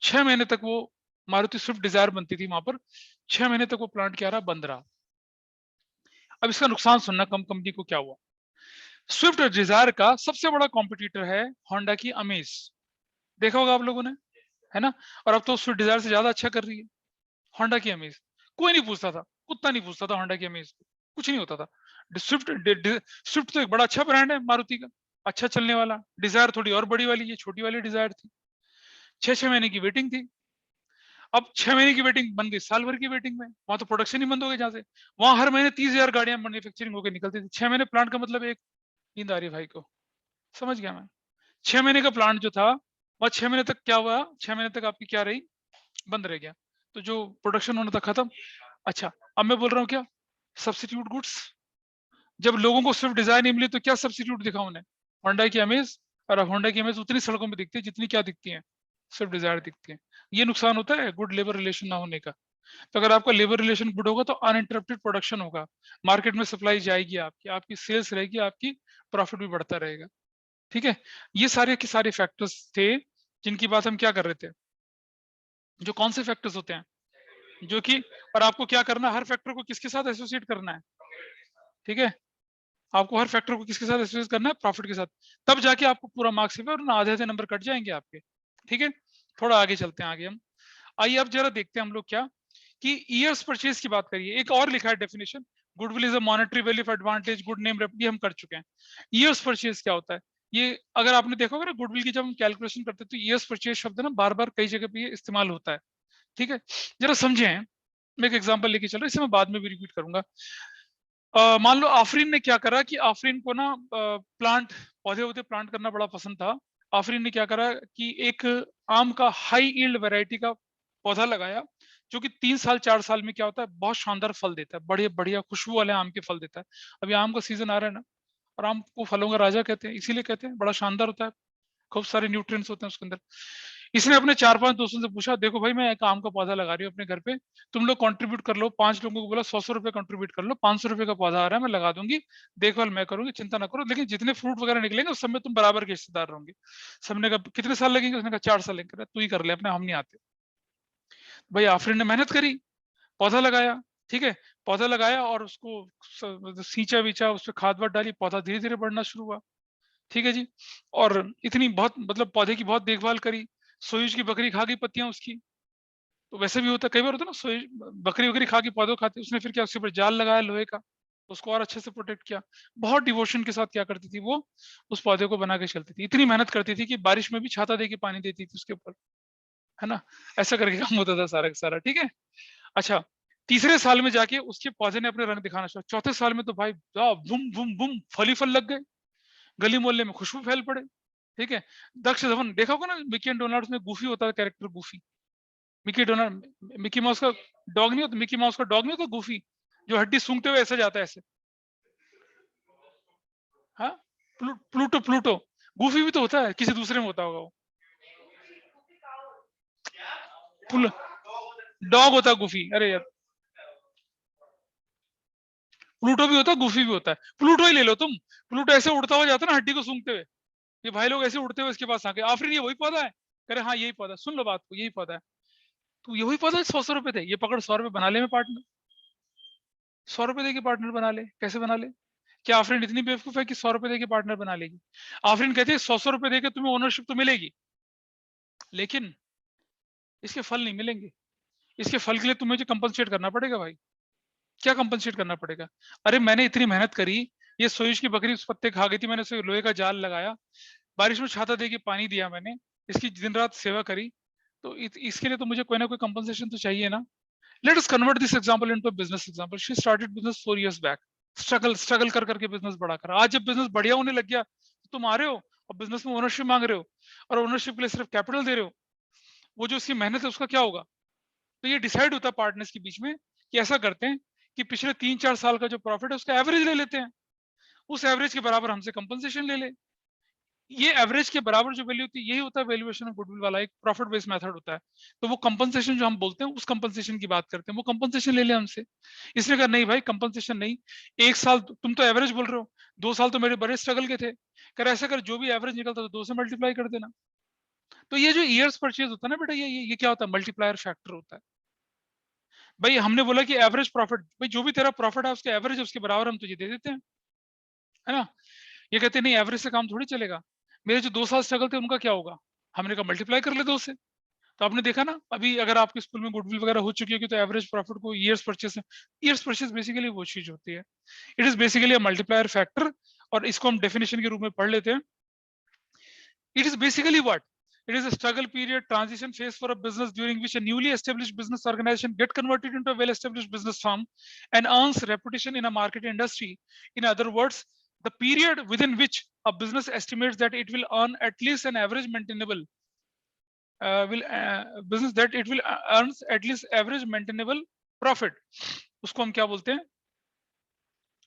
6 महीने तक वो मारुति स्विफ्ट डिजायर बनती थी वहां पर, 6 महीने तक वो प्लांट क्या रहा, बंद रहा। अब इसका नुकसान सुनना, कंपनी को क्या हुआ। स्विफ्ट डिजायर का सबसे बड़ा कॉम्पिटिटर है होंडा की अमेज, देखा होगा आप लोगों ने, है ना। और अब तो स्विफ्ट डिजायर से ज्यादा अच्छा कर रही है होंडा की अमेज। कोई नहीं पूछता था, कुत्ता नहीं पूछता था होंडा की अमेज को, कुछ नहीं होता था। स्विफ्ट तो एक बड़ा अच्छा ब्रांड है मारुति का, अच्छा चलने वाला। डिजायर थोड़ी और बड़ी वाली, ये छोटी वाली डिजायर थी। 6-6 महीने की वेटिंग थी। अब 6 महीने की वेटिंग बन गई साल भर की वेटिंग में। वहां तो प्रोडक्शन ही बंद हो गए, जहां से वहां हर महीने 30,000 गाड़ियां मैन्युफैक्चरिंग होकर निकलती थी। 6 महीने प्लांट का मतलब एक, नींद आ रही भाई को, समझ गया मैं। 6 महीने का प्लांट जो था, वह 6 महीने तक क्या हुआ, 6 महीने तक आपकी क्या रही, बंद रह गया। तो जो प्रोडक्शन होना था खत्म। अच्छा, अब मैं बोल रहा हूँ क्या, सब्स्टिट्यूट गुड्स। जब लोगों को स्विफ्ट डिजायर नहीं मिली तो क्या सब्स्टिट्यूट दिखा उन्हें, होंडा की अमेज। और अब होंडा की अमेज उतनी सड़कों में दिखती है जितनी क्या दिखती है, स्विफ्ट डिजायर दिखती है। ये नुकसान होता है गुड लेबर रिलेशन ना होने का। तो अगर आपका लेबर रिलेशन गुड होगा तो अनइंटरप्टेड प्रोडक्शन होगा, मार्केट में सप्लाई जाएगी, आपकी आपकी सेल्स रहेगी, आपकी प्रॉफिट भी बढ़ता रहेगा, ठीक है। ये सारे के सारे फैक्टर्स थे जिनकी बात हम क्या कर रहे थे, जो कौन से फैक्टर्स होते हैं जो कि, और आपको क्या करना, हर फैक्टर को किसके साथ एसोसिएट करना है, ठीक है। आपको हर फैक्टर को किसके साथ एसोसिएट करना है, प्रॉफिट के साथ। तब जाके आपको पूरा मार्क्स है और आधे आधे नंबर कट जाएंगे आपके, ठीक है। थोड़ा आगे चलते हैं, आगे हम आइए अब जरा देखते हैं हम लोग क्या कि ईयर्स परचेज की बात करिए। एक और लिखा है definition, goodwill is a monetary value of advantage, good name, ये हम कर चुके हैं। ईयर्स परचेज क्या होता है, ये अगर आपने देखा होगा ना, गुडविल की जब हम कैलकुलेशन करते हैं तो ईयर्स परचेज शब्द ना बार बार कई जगह पे ये इस्तेमाल होता है, ठीक है। जरा समझें, मैं एक एग्जांपल लेके चल रहा हूँ, इसे मैं बाद में भी रिपीट करूंगा। मान लो आफरीन ने क्या करा कि आफरीन को ना प्लांट, पौधे प्लांट करना बड़ा पसंद था। आफरीन ने क्या करा कि एक आम का हाई यील्ड वैरायटी का पौधा लगाया, जो कि 3-4 साल में क्या होता है, बहुत शानदार फल देता है, बढ़िया बढ़िया खुशबू वाले आम के फल देता है। अभी आम का सीजन आ रहा है ना, और आम को फलों का राजा कहते हैं, इसीलिए कहते हैं, बड़ा शानदार होता है, खूब सारे न्यूट्रिएंट्स होते हैं उसके अंदर। इसने अपने 4-5 दोस्तों से पूछा, देखो भाई मैं एक आम का पौधा लगा रही हूँ अपने घर पे, तुम लोग कंट्रीब्यूट कर लो। 5 लोगों को बोला 100-100 रुपए कंट्रीब्यूट कर लो, 500 रुपए का पौधा आ रहा है, मैं लगा दूंगी, देखभाल मैं करूंगी, चिंता ना करो, लेकिन जितने फ्रूट वगैरह निकलेंगे उस सब में तुम बराबर के हिस्सेदार रहोगे। सबने कहा कितने साल लगेंगे, उसने कहा 4 साल लगेंगे। तू ही कर ले अपने, हम नहीं आते। भाई आफरीन ने मेहनत करी, पौधा लगाया, ठीक है। पौधा लगाया और उसको सींचा बीचा, उस पर खाद वाद डाली, पौधा धीरे धीरे बढ़ना शुरू हुआ। ठीक है जी। और इतनी बहुत मतलब पौधे की बहुत देखभाल करी, सोयूज की बकरी खा गई पत्तियां उसकी। तो वैसे भी होता है, कई बार होता है ना, सोयूज बकरी वकरी खा के पौधे खाती, उसने फिर क्या उसके ऊपर जाल लगाया लोहे का, उसको और अच्छे से प्रोटेक्ट किया। बहुत डिवोशन के साथ क्या करती थी वो, उस पौधे को बना के चलती थी। इतनी मेहनत करती थी कि बारिश में भी छाता दे के पानी देती थी उसके ऊपर, है ना। ऐसा करके काम होता था सारा का सारा। ठीक है। अच्छा, तीसरे साल में जाके उसके पौधे ने अपने रंग दिखाना शुरू। चौथे साल में तो भाई बुम बुम बुम फल ही फल लग गए, गली मोहल्ले में खुशबू फैल पड़े। ठीक है। दक्ष धवन देखा होगा ना, मिकी एंड डोनाल्ड में गूफी होता है character, Goofy. Mickey Donald, Mickey mouse का डॉग नहीं होता, मिकी माउस का डॉग नहीं होता गूफी, जो हड्डी सूंघते हुए ऐसा जाता है ऐसे। हाँ, प्लूटो, प्लूटो। गूफी भी तो होता है, किसी दूसरे में होता होगा वो। डॉग होता है गूफी, अरे यार, प्लूटो भी होता है, गूफी भी होता है। प्लूटो ही ले लो तुम। प्लूटो ऐसे उड़ता हुआ जाता है ना हड्डी को सूंघते हुए, ये भाई लोग ऐसे उड़ते हुए इसके पास आके, आफरीन ये वही पौधा है? करे हाँ यही पौधा। सुन लो बात को, यही पौधा है। तो यही पौधा 100 रुपए थे, ये पकड़ 100 रुपए बना ले में पार्टनर। 100 रुपए दे के पार्टनर बना ले। कैसे बना ले? क्या आफरीन इतनी बेवकूफ है कि 100 रुपए दे के पार्टनर बना लेगी? आफरीन कहती है 100 रुपए दे के तुम्हें ओनरशिप तो मिलेगी, लेकिन इसके फल नहीं मिलेंगे। इसके फल के लिए तुम्हें जो कंपनसेट करना पड़ेगा भाई। क्या कंपनसेट करना पड़ेगा? अरे मैंने इतनी मेहनत करी, ये सोइश की बकरी उस पत्ते खा गई थी, मैंने उसे लोहे का जाल लगाया, बारिश में छाता दे के पानी दिया मैंने, इसकी दिन रात सेवा करी, तो इसके लिए तो मुझे कोई ना कोई कंपनसेशन तो चाहिए ना। Let us convert this example into a business example. She started business 4 years back. Struggle कर करके बिजनेस बड़ा करा। आज जब बिजनेस बढ़िया होने लग गया, तो तुम आ रहे हो और बिजनेस में ओनरशिप मांग रहे हो, और ओनरशिप के लिए सिर्फ कैपिटल दे रहे हो। वो जो उसकी मेहनत है उसका क्या होगा? तो ये डिसाइड होता है पार्टनर्स के बीच में कि ऐसा करते हैं कि पिछले 3-4 साल का जो प्रॉफिट है उसका एवरेज ले लेते हैं, उस एवरेज के बराबर हमसे कंपनसेशन ले ले। ये एवरेज के बराबर जो वैल्यू होती है, यही होता है वैल्यूएशन ऑफ गुडविल वाला एक प्रॉफिट बेस्ड मेथड होता है। तो वो कंपनसेशन जो हम बोलते हैं, उस कंपनसेशन की बात करते हैं, वो कंपनसेशन ले ले हमसे। इसने कहा नहीं भाई कंपनसेशन नहीं, 1 साल तुम तो एवरेज बोल रहे हो, 2 साल तो मेरे बड़े स्ट्रगल के थे, कर ऐसा कर जो भी एवरेज निकलता तो 2 से मल्टीप्लाई कर देना। तो ये जो ईयर्स परचेज होता है ना बेटा, ये क्या होता है? मल्टीप्लायर फैक्टर होता है। भाई हमने बोला कि एवरेज प्रॉफिट, भाई जो भी तेरा प्रॉफिट है उसके एवरेज उसके बराबर हम तुझे दे देते हैं, है ना। ये कहते नहीं एवरेज से काम थोड़ी चलेगा, मेरे जो 2 साल स्ट्रगल थे उनका क्या होगा? हमने कहा मल्टीप्लाई कर ले 2 से। तो आपने देखा ना, अभी अगर आपके स्कूल में गुडविल वगैरह हो चुकी है तो एवरेज प्रॉफिट को ईयर्स परचेस बेसिकली वो चीज होती है। It is basically a multiplier factor, और इसको हम डेफिनेशन के रूप में पढ़ लेते हैं। It is basically what? It is a struggle period, transition phase for a business during which a newly established business organization get converted into a well-established business firm and earns reputation in a market industry. In other words, the period within which a business estimates that it will earn at least an average maintainable business that it will earns at least average maintainable profit. उसको हम क्या बोलते हैं?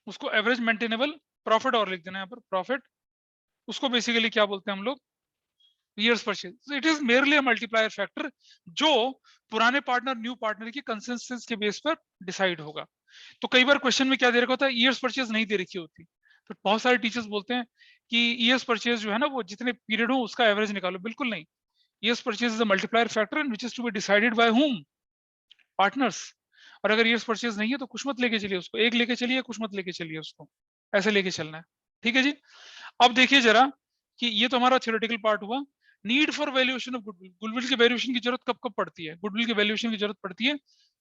उसको average maintainable profit और लिख देना यहाँ पर, प्रॉफिट। उसको बेसिकली क्या बोलते हैं हम लोग? Years purchase. It is merely a multiplier factor, जो पुराने पार्टनर न्यू पार्टनर की कंसेंसस के बेस पर डिसाइड होगा। तो कई बार क्वेश्चन में क्या दे रखा होता है? ईयर्स परचेज नहीं दे रखी होती, तो बहुत सारे टीचर्स बोलते हैं कि ईयर्स परचेज जो है ना, वो जितने पीरियड हो उसका एवरेज निकालो। बिल्कुल नहीं, years purchase is a multiplier factor and which is to be decided by whom? Partners. और अगर ईयर्स परचेज नहीं है तो कुछ मत लेके चलिए उसको, एक लेके चलिए, कुछ मत लेके चलिए उसको, ऐसे लेके चलना है। ठीक है जी। अब देखिए जरा कि ये तो हमारा थ्योरेटिकल पार्ट हुआ। Need for valuation of goodwill. Goodwill की वैल्यूएशन की जरूरत कब कब पड़ती है? गुडविल की वैल्यूएशन की जरूरत पड़ती है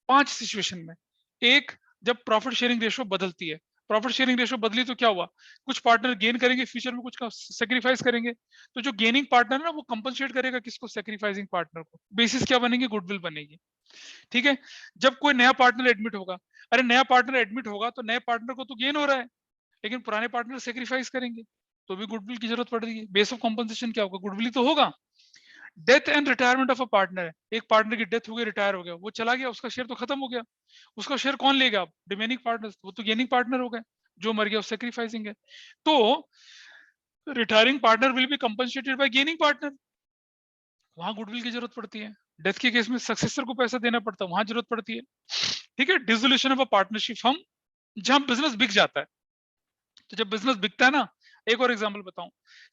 5 सिचुएशन में। एक, जब प्रॉफिट शेयरिंग रेशियो बदलती है। प्रॉफिट शेयरिंग रेशियो बदली तो क्या हुआ? कुछ पार्टनर गेन करेंगे फ्यूचर में, कुछ का सेक्रीफाइस करेंगे। तो जो गेनिंग पार्टनर है ना, वो कंपनसेट करेगा किसको? सेक्रीफाइसिंग पार्टनर को। बेसिस क्या बनेगी? गुडविल बनेगी। ठीक है। जब कोई नया पार्टनर एडमिट होगा, अरे नया पार्टनर एडमिट होगा तो नए पार्टनर को तो गेन हो रहा है, लेकिन पुराने पार्टनर सेक्रीफाइस करेंगे, तो भी गुडविल की जरूरत पड़ेगी। बेस ऑफ कंपनसेशन क्या होगा? गुडविल तो होगा। Death and retirement of a partner है, एक पार्टनर की डेथ हो गई, रिटायर हो गया, वो चला गया, उसका शेयर तो खत्म हो गया, उसका शेयर कौन लेगा? अब रिमेनिंग पार्टनर, वो तो गेनिंग पार्टनर हो गए, जो मर गया वो सेक्रीफाइसिंग है। तो retiring partner will be compensated bye gaining partner, वहां गुडविल की जरूरत पड़ती है। डेथ के केस में सक्सेसर को पैसा देना पड़ता है, वहां जरूरत पड़ती है। ठीक है। Dissolution of a partnership firm, जहां बिजनेस बिक जाता है। तो जब बिजनेस बिकता है ना, एक और एग्जांपल बताऊं,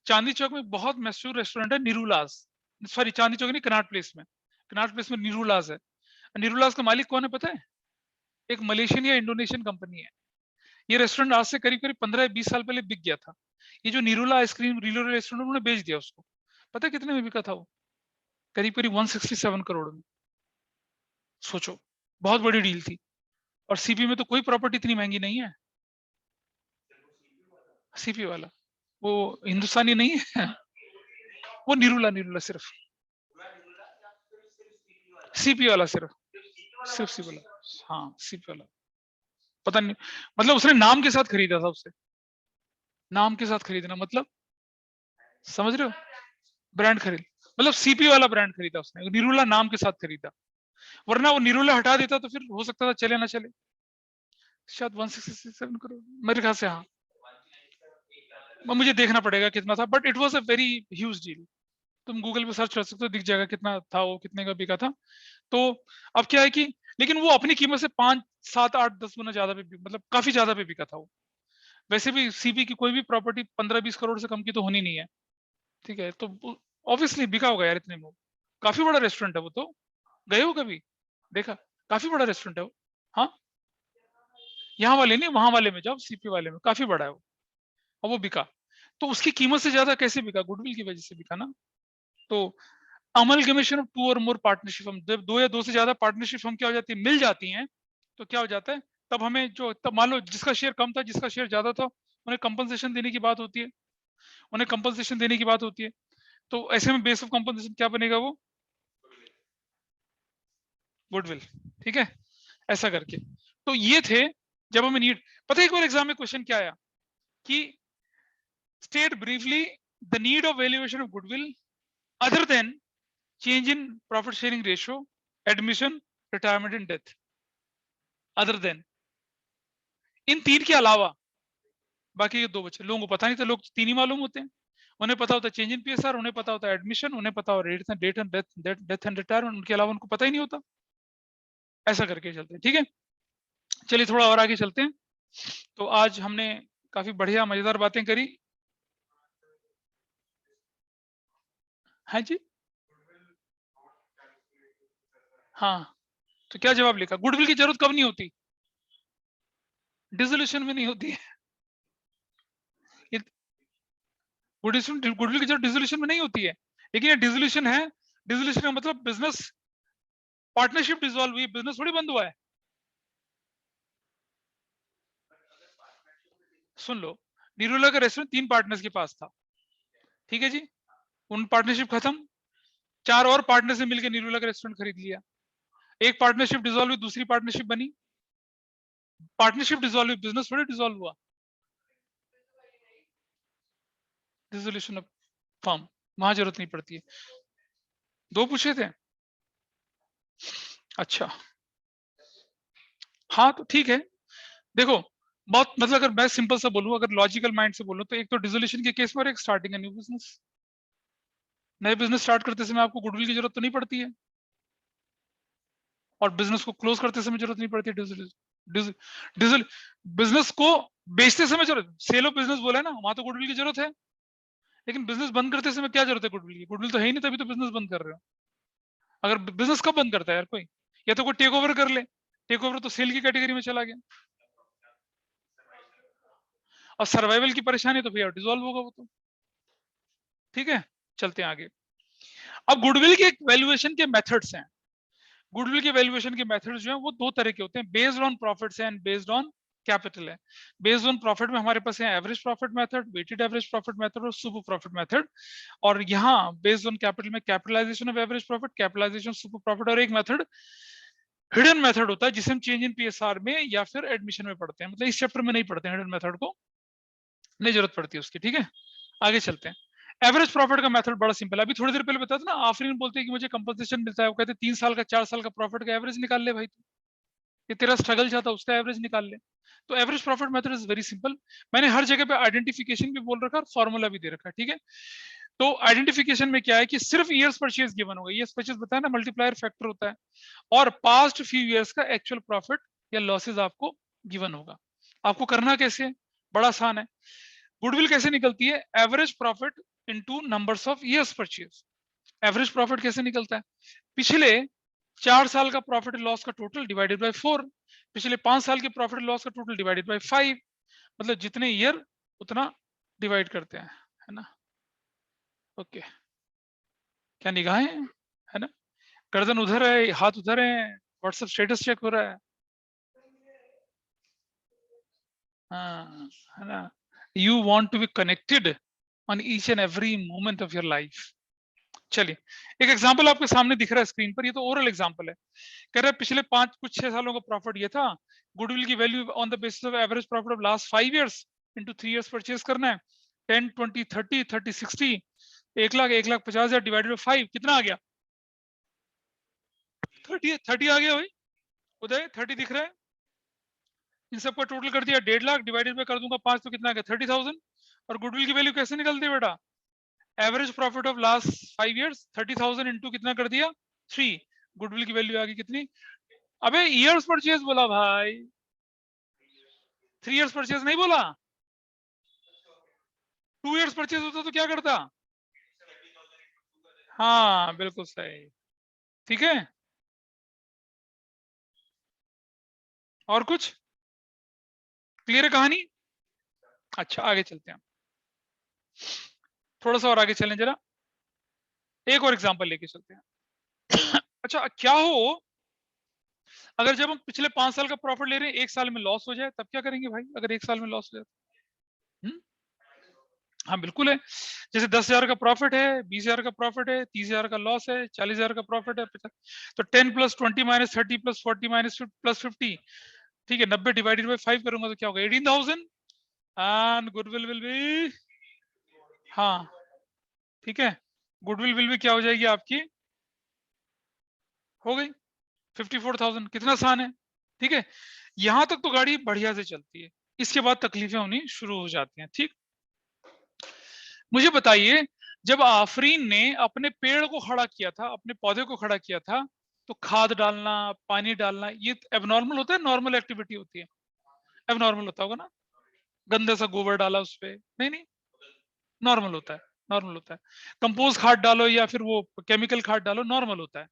चांदनी चौक में बहुत मशहूर रेस्टोरेंट है निरूलाज, सॉरी चांदनी चौक नहीं, कनाट प्लेस में, कनाट प्लेस में निरूलाज है। निरूलाज का मालिक कौन है पता है? एक मलेशियन या इंडोनेशियन कंपनी है। ये रेस्टोरेंट आज से करीब करीब 15-20 साल पहले बिक गया था। ये जो निरूला आइसक्रीम रिलो रेस्टोरेंट उन्होंने बेच दिया उसको। पता है कितने में बिका था वो? करीब करीब 167 करोड़ में। सोचो, बहुत बड़ी डील थी। और सीपी में तो कोई प्रॉपर्टी इतनी महंगी नहीं है। सीपी वाला वो हिंदुस्तानी नहीं है वो निरूला सिर्फ सीपी वाला सिर्फ सीपी वाला। हाँ सीपी वाला। पता नहीं, मतलब उसने नाम के साथ खरीदा था उससे। नाम के साथ खरीदना मतलब समझ रहे हो? ब्रांड खरीद, मतलब सीपी वाला ब्रांड खरीदा उसने, निरूला नाम के साथ खरीदा। वरना वो निरूला हटा देता तो फिर हो सकता था चले ना चले। शायद 167 करोड़ मेरे ख्याल से। हाँ मुझे देखना पड़ेगा कितना था, but it was a very huge deal. तुम गूगल पे सर्च कर सकते हो, दिख जाएगा कितना था वो, कितने का बिका था। तो अब क्या है कि लेकिन वो अपनी कीमत से 5, 7, 8, 10 गुना ज्यादा पे, मतलब काफी ज्यादा पे बिका था वो। वैसे भी सीपी की कोई भी प्रॉपर्टी 15-20 करोड़ से कम की तो होनी नहीं है। ठीक है, तो ऑब्वियसली बिका होगा यार इतने में। काफी बड़ा रेस्टोरेंट है वो तो। गए हो कभी? देखा? काफी बड़ा रेस्टोरेंट है वो। हाँ यहाँ वाले नहीं, वहां वाले में जाओ, सीपी वाले में काफी बड़ा है वो। और वो बिका, तो उसकी कीमत से ज्यादा कैसे बिका? गुडविल की वजह से बिका ना। तो अमलगमेशन ऑफ 2 और मोर पार्टनरशिप, हम जब 2 या 2 से ज्यादा पार्टनरशिप हम क्या हो जाती है, मिल जाती हैं, तो क्या हो जाता है, तब हमें जो, तब मान लो जिसका शेयर कम था जिसका शेयर ज्यादा था, उन्हें कंपनसेशन देने की बात होती है। उन्हें कंपनसेशन देने की बात होती है। तो ऐसे में बेस ऑफ कंपनसेशन क्या बनेगा? वो गुडविल। ठीक है, ऐसा करके। तो ये थे जब हमें नीड। पता है एक बार एग्जाम में क्वेश्चन क्या आया कि state briefly the need of valuation of goodwill other than change in profit sharing ratio, admission, retirement and death. Other than, इन 3 के अलावा बाकी ये 2 बचे। लोगों को पता नहीं था, लोग 3 ही मालूम होते हैं। उन्हें पता होता है चेंज इन पीएसआर, उन्हें पता होता है एडमिशन, उन्हें पता होता है date and death and retirement. उनके अलावा उनको पता ही नहीं होता। ऐसा करके चलते हैं। ठीक है, चलिए थोड़ा और आगे चलते हैं। तो आज हमने काफी बढ़िया मजेदार बातें करी। हाँ जी, हाँ, तो क्या जवाब लिखा? गुडविल की जरूरत कब नहीं होती? डिसोल्यूशन में नहीं होती है। गुडविल की जरूरत डिसोल्यूशन में नहीं होती है, लेकिन ये डिसोल्यूशन है। डिसोल्यूशन का मतलब बिजनेस पार्टनरशिप डिसॉल्व हुई, बिजनेस थोड़ी बंद हुआ है। सुन लो, निरूला का रेस्टोरेंट 3 पार्टनर्स के पास था। ठीक है जी, उन पार्टनरशिप खत्म, 4 और पार्टनर से मिलकर निरूला का रेस्टोरेंट खरीद लिया। एक पार्टनरशिप डिसॉल्व हुई, दूसरी पार्टनरशिप बनी। पार्टनरशिप डिसॉल्व हुई, बिजनेस थोड़ी डिसॉल्व हुआ। डिसोल्यूशन ऑफ फर्म वहां जरूरत नहीं पड़ती है। 2 पूछे थे, अच्छा हाँ तो ठीक है। देखो, बहुत मतलब अगर मैं सिंपल सा बोलूं, अगर लॉजिकल माइंड से बोलूं, तो एक तो डिसोल्यूशन के केस में और एक स्टार्टिंग न्यू बिजनेस। नए बिजनेस स्टार्ट करते समय आपको गुडविल की जरूरत तो नहीं पड़ती है, और बिजनेस को क्लोज करते समय जरूरत नहीं पड़ती है। बिजनेस को बेचते समय जरूरत, सेल ऑफ बिजनेस बोला है ना, वहां तो गुडविल की जरूरत है। लेकिन बिजनेस बंद करते समय क्या जरूरत है गुडविल की? गुडविल तो है ही नहीं, तभी तो बिजनेस बंद कर रहे हो। अगर बिजनेस कब बंद करता है यार कोई? या तो कोई टेक ओवर कर ले। टेक ओवर तो सेल की कैटेगरी में चला गया, और सर्वाइवल की परेशानी तो भैया डिसॉल्व होगा वो तो। ठीक है, चलते हैं आगे। अब गुडविल के वैल्यूएशन के मेथड्स हैं। गुडविल के वैल्यूएशन के मेथड्स जो हैं वो 2 तरह के होते हैं, based on profits and based on capital है। बेस्ड ऑन प्रॉफिट में हमारे पास है average profit method, weighted average profit method और सुपर प्रॉफिट मेथड। और यहाँ बेस्ड ऑन कैपिटल में capitalisation of average profit, capitalisation super profit, और एक मेथड हिडन मेथड होता है जिसे हम चेंज इन पीएसआर में या फिर एडमिशन में पढ़ते हैं। मतलब इस चैप्टर में नहीं पढ़ते हैं हिडन मेथड को, नहीं जरूरत पड़ती है उसकी। ठीक है, आगे चलते हैं। एवरेज प्रॉफिट का मेथड बड़ा सिंपल है। अभी थोड़ी देर पहले बताया था ना, आफरीन बोलते हैं कि मुझे कंपनसेशन मिलता है, वो कहते हैं 3 साल का 4 साल का प्रॉफिट का एवरेज निकाल ले भाई, ये तेरा स्ट्रगल चाहता उसका एवरेज निकाल ले। तो average profit method is very simple. मैंने हर जगह पे आइडेंटिफिकेशन भी बोल रखा है और फॉर्मूला भी दे रखा है। ठीक है, तो आइडेंटिफिकेशन में क्या है कि सिर्फ ईयर्स परचेज गिवन होगा। ईयर्स परचेज बताया ना, मल्टीप्लायर फैक्टर होता है, और पास्ट फ्यू ईयर्स का एक्चुअल प्रॉफिट या लॉसेज आपको गिवन होगा। आपको करना कैसे है? बड़ा आसान है। गुडविल कैसे निकलती है? Average profit into numbers of years purchase. Average profit कैसे निकलता है? पिछले 4 साल का प्रॉफिट लॉस का टोटल डिवाइडेड बाय 4। पिछले 5 साल के प्रॉफिट लॉस का टोटल डिवाइडेड बाय 5, मतलब जितने ईयर उतना डिवाइड करते हैं, है ना। ओके, क्या निगाहें है ना, गर्दन उधर है, हाथ उधर है, व्हाट्सएप स्टेटस चेक हो रहा है, हाँ, है ना। You want to be connected on each and every moment of your life. चलिए, एक एग्जांपल आपके सामने दिख रहा है स्क्रीन पर, ये तो ओरल एग्जांपल है। कह रहा है पिछले 6 सालों का प्रॉफिट ये था, गुडविल की value on the basis of average profit of last 5 years into 3 years purchase करना है। 10, 20, 30, 30, 60, 1,50,000 डिवाइडेड बाय 5 कितना आ गया? 30 आ गया भाई, उदय 30 दिख रहा है। इन सबका टोटल कर दिया 1.5 लाख, डिवाइडेड बाय कर दूंगा 5 तो कितना आ गया? 30,000। और गुडविल की वैल्यू कैसे निकलती है बेटा? Average profit of last 5 years 30,000 into कितना कर दिया? 3। गुडविल की वैल्यू आ गई कितनी? अबे ईयर्स परचेज बोला भाई, 3 इयर्स परचेज नहीं बोला। 2 इयर्स परचेज होता तो क्या करता? हाँ बिल्कुल सही, ठीक है। और कुछ क्लियर है कहानी? अच्छा आगे चलते हैं, थोड़ा सा और आगे चलें जरा, एक और एग्जांपल लेके चलते हैं। अच्छा, क्या हो अगर जब हम पिछले 5 साल का प्रॉफिट ले रहे हैं, 1 साल में लॉस हो जाए, तब क्या करेंगे भाई? अगर 1 साल में लॉस हो जाए? हाँ बिल्कुल है। जैसे 10,000 का प्रॉफिट है, 20,000 का प्रॉफिट है, 30,000 का लॉस है, 40,000 का प्रॉफिट है, तो 10 + 20 - 30 + 40 - +50, ठीक है, 90 डिवाइडेड बाय 5 करूंगा तो क्या होगा? 18,000 एंड गुडविल विल बी, हाँ ठीक है, गुडविल विल भी क्या हो जाएगी आपकी? हो गई 54,000। कितना आसान है, ठीक है। यहां तक तो गाड़ी बढ़िया से चलती है, इसके बाद तकलीफें होनी शुरू हो जाती हैं, ठीक। मुझे बताइए, जब आफरीन ने अपने पेड़ को खड़ा किया था, अपने पौधे को खड़ा किया था, तो खाद डालना, पानी डालना, ये एबनॉर्मल होता है, नॉर्मल एक्टिविटी होती है? एबनॉर्मल होता होगा ना, गंदा सा गोबर डाला उस पे, नहीं नहीं, नॉर्मल होता है, नॉर्मल होता है। कंपोस्ट खाद डालो या फिर वो केमिकल खाद डालो, नॉर्मल होता है।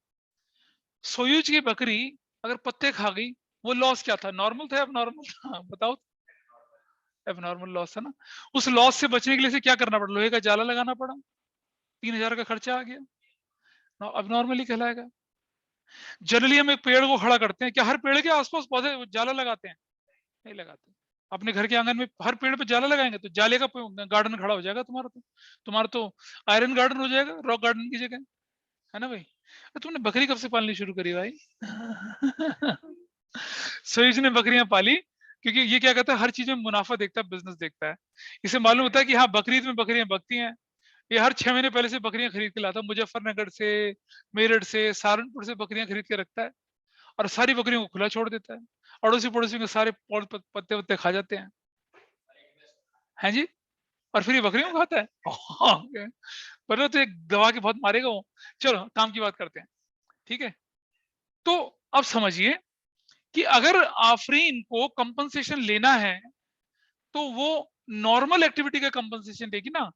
सोयूज की बकरी अगर पत्ते खा गई, वो लॉस क्या था? नॉर्मल था, एबनॉर्मल था? बताओ। एबनॉर्मल लॉस है ना। उस लॉस से बचने के लिए से क्या करना पड़ा? लोहे का जाला लगाना पड़ा, 3,000 का खर्चा आ गया, अब नॉर्मली कहलाएगा। जनरली हम एक पेड़ को खड़ा करते हैं, क्या हर पेड़ के आसपास पौधे जाला लगाते हैं? नहीं लगाते। अपने घर के आंगन में हर पेड़ पे जाला लगाएंगे तो जाले का गार्डन खड़ा हो जाएगा तुम्हारा तो आयरन गार्डन हो जाएगा रॉक गार्डन की जगह, है ना भाई। तुमने बकरी कब से पालनी शुरू करी भाई? सोइज ने बकरियां पाली क्योंकि ये क्या कहता है, हर चीज में मुनाफा देखता है, बिजनेस देखता है। इसे मालूम होता है कि हाँ बकरीद में बकरियां बकती हैं, ये हर 6 महीने पहले से बकरियां खरीद के लाता है, मुजफ्फरनगर से, मेरठ से, सहारनपुर से बकरियां खरीद के रखता है, और सारी बकरियों को खुला छोड़ देता है। अड़ोसी पड़ोसी के सारे पत्ते वत्ते खा जाते हैं, हैं जी, और फिर ये बकरियों को खाता है। पर तो एक दबा के बहुत मारेगा वो। चलो काम की बात करते हैं, ठीक है। तो अब समझिए कि अगर आफरीन को कंपनसेशन लेना है, तो वो नॉर्मल एक्टिविटी का कंपनसेशन देगी ना,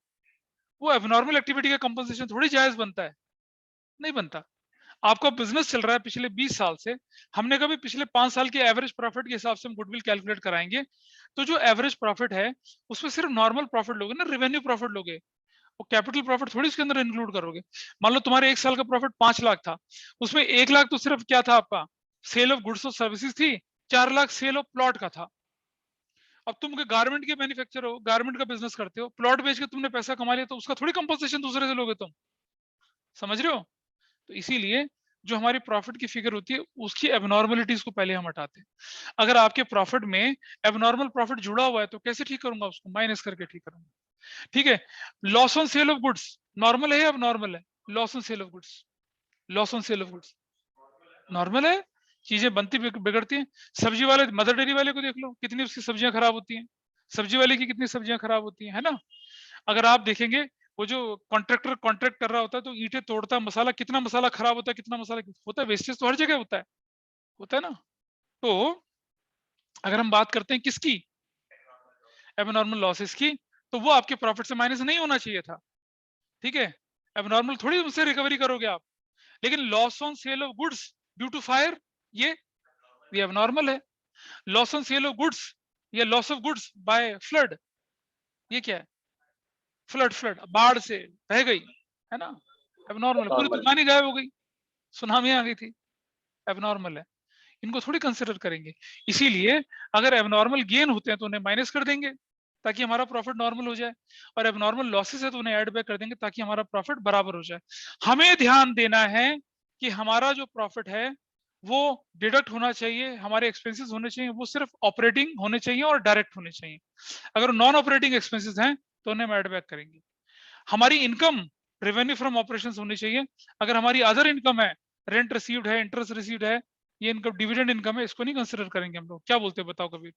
वो एबनॉर्मल एक्टिविटी का कंपनसेशन थोड़ी जायज बनता है, नहीं बनता। आपका बिजनेस चल रहा है पिछले 20 साल से, हमने कभी पिछले 5 साल के एवरेज प्रॉफिट के हिसाब से हम गुडविल कैलकुलेट कराएंगे, तो जो एवरेज प्रॉफिट है उसमें सिर्फ नॉर्मल प्रॉफिट लोगे ना, रेवेन्यू प्रॉफिट लोगे, वो कैपिटल प्रॉफिट थोड़ी इसके अंदर इंक्लूड करोगे। मान लो तुम्हारे 1 साल का प्रॉफिट 5 लाख था, उसमें 1 लाख तो सिर्फ क्या था आपका? सेल ऑफ गुड्स और सर्विसेज थी, 4 लाख सेल ऑफ प्लॉट का था। अब तुम गारमेंट के मैन्युफैक्चर हो, गारमेंट का बिजनेस करते हो, प्लॉट बेच के तुमने पैसा कमा लिया, तो उसका थोड़ी कंपनसेशन दूसरे से लोगे तुम, समझ रहे हो। तो इसीलिए जो हमारी प्रॉफिट की फिगर होती है उसकी एबनॉर्मलिटीज को पहले हम हटाते हैं। अगर आपके प्रॉफिट में एबनॉर्मल प्रॉफिट जुड़ा हुआ है तो कैसे ठीक करूंगा? उसको माइनस करके ठीक करूंगा, ठीक है। Loss on sale of goods normal है या एबनॉर्मल है? Loss on sale of goods, loss on sale of goods normal है। चीजें बनती बिगड़ती हैं। सब्जी वाले, मदर डेयरी वाले को देख लो, कितनी उसकी सब्जियां खराब होती हैं, सब्जी वाले की कितनी सब्जियां खराब होती हैं, है ना। अगर आप देखेंगे, वो जो कॉन्ट्रैक्टर कॉन्ट्रैक्ट कर रहा होता है तो ईंटें तोड़ता, मसाला, कितना मसाला खराब होता है, कितना मसाला होता है, वेस्टेज तो हर जगह होता है ना। तो अगर हम बात करते हैं किसकी, एबनॉर्मल लॉसेस की, तो वो आपके प्रॉफिट से माइनस नहीं होना चाहिए था, ठीक है। एबनॉर्मल थोड़ी उनसे रिकवरी करोगे आप, लेकिन loss on sale of goods due to fire, ये एबनॉर्मल है। Loss on sale of goods या loss of goods by flood, ये क्या है? फ्लड बाढ़ से बह गई, है ना, एबनॉर्मल, पूरी Normal. दुकान ही गायब हो गई, सुनामी आ गई थी, एबनॉर्मल है, इनको थोड़ी कंसिडर करेंगे। इसीलिए अगर एबनॉर्मल गेन होते हैं तो उन्हें माइनस कर देंगे ताकि हमारा प्रॉफिट नॉर्मल हो जाए, और एबनॉर्मल लॉसेस है तो उन्हें ऐड बैक कर देंगे ताकि हमारा प्रॉफिट बराबर हो जाए। हमें ध्यान देना है कि हमारा जो प्रॉफिट है वो डिडक्ट होना चाहिए, हमारे एक्सपेंसेस होने चाहिए वो सिर्फ ऑपरेटिंग होने चाहिए और डायरेक्ट होने चाहिए। अगर नॉन ऑपरेटिंग एक्सपेंसेस हैं तो उन्हें हम ऐड बैक करेंगे। हमारी इनकम रेवेन्यू फ्रॉम ऑपरेशंस होनी चाहिए। अगर हमारी अदर इनकम है, रेंट रिसीव्ड है, इंटरेस्ट रिसीव्ड है, ये इनकम डिविडेंड इनकम है, इसको नहीं कंसिडर करेंगे हम लोग। क्या बोलते हैं बताओ कभी?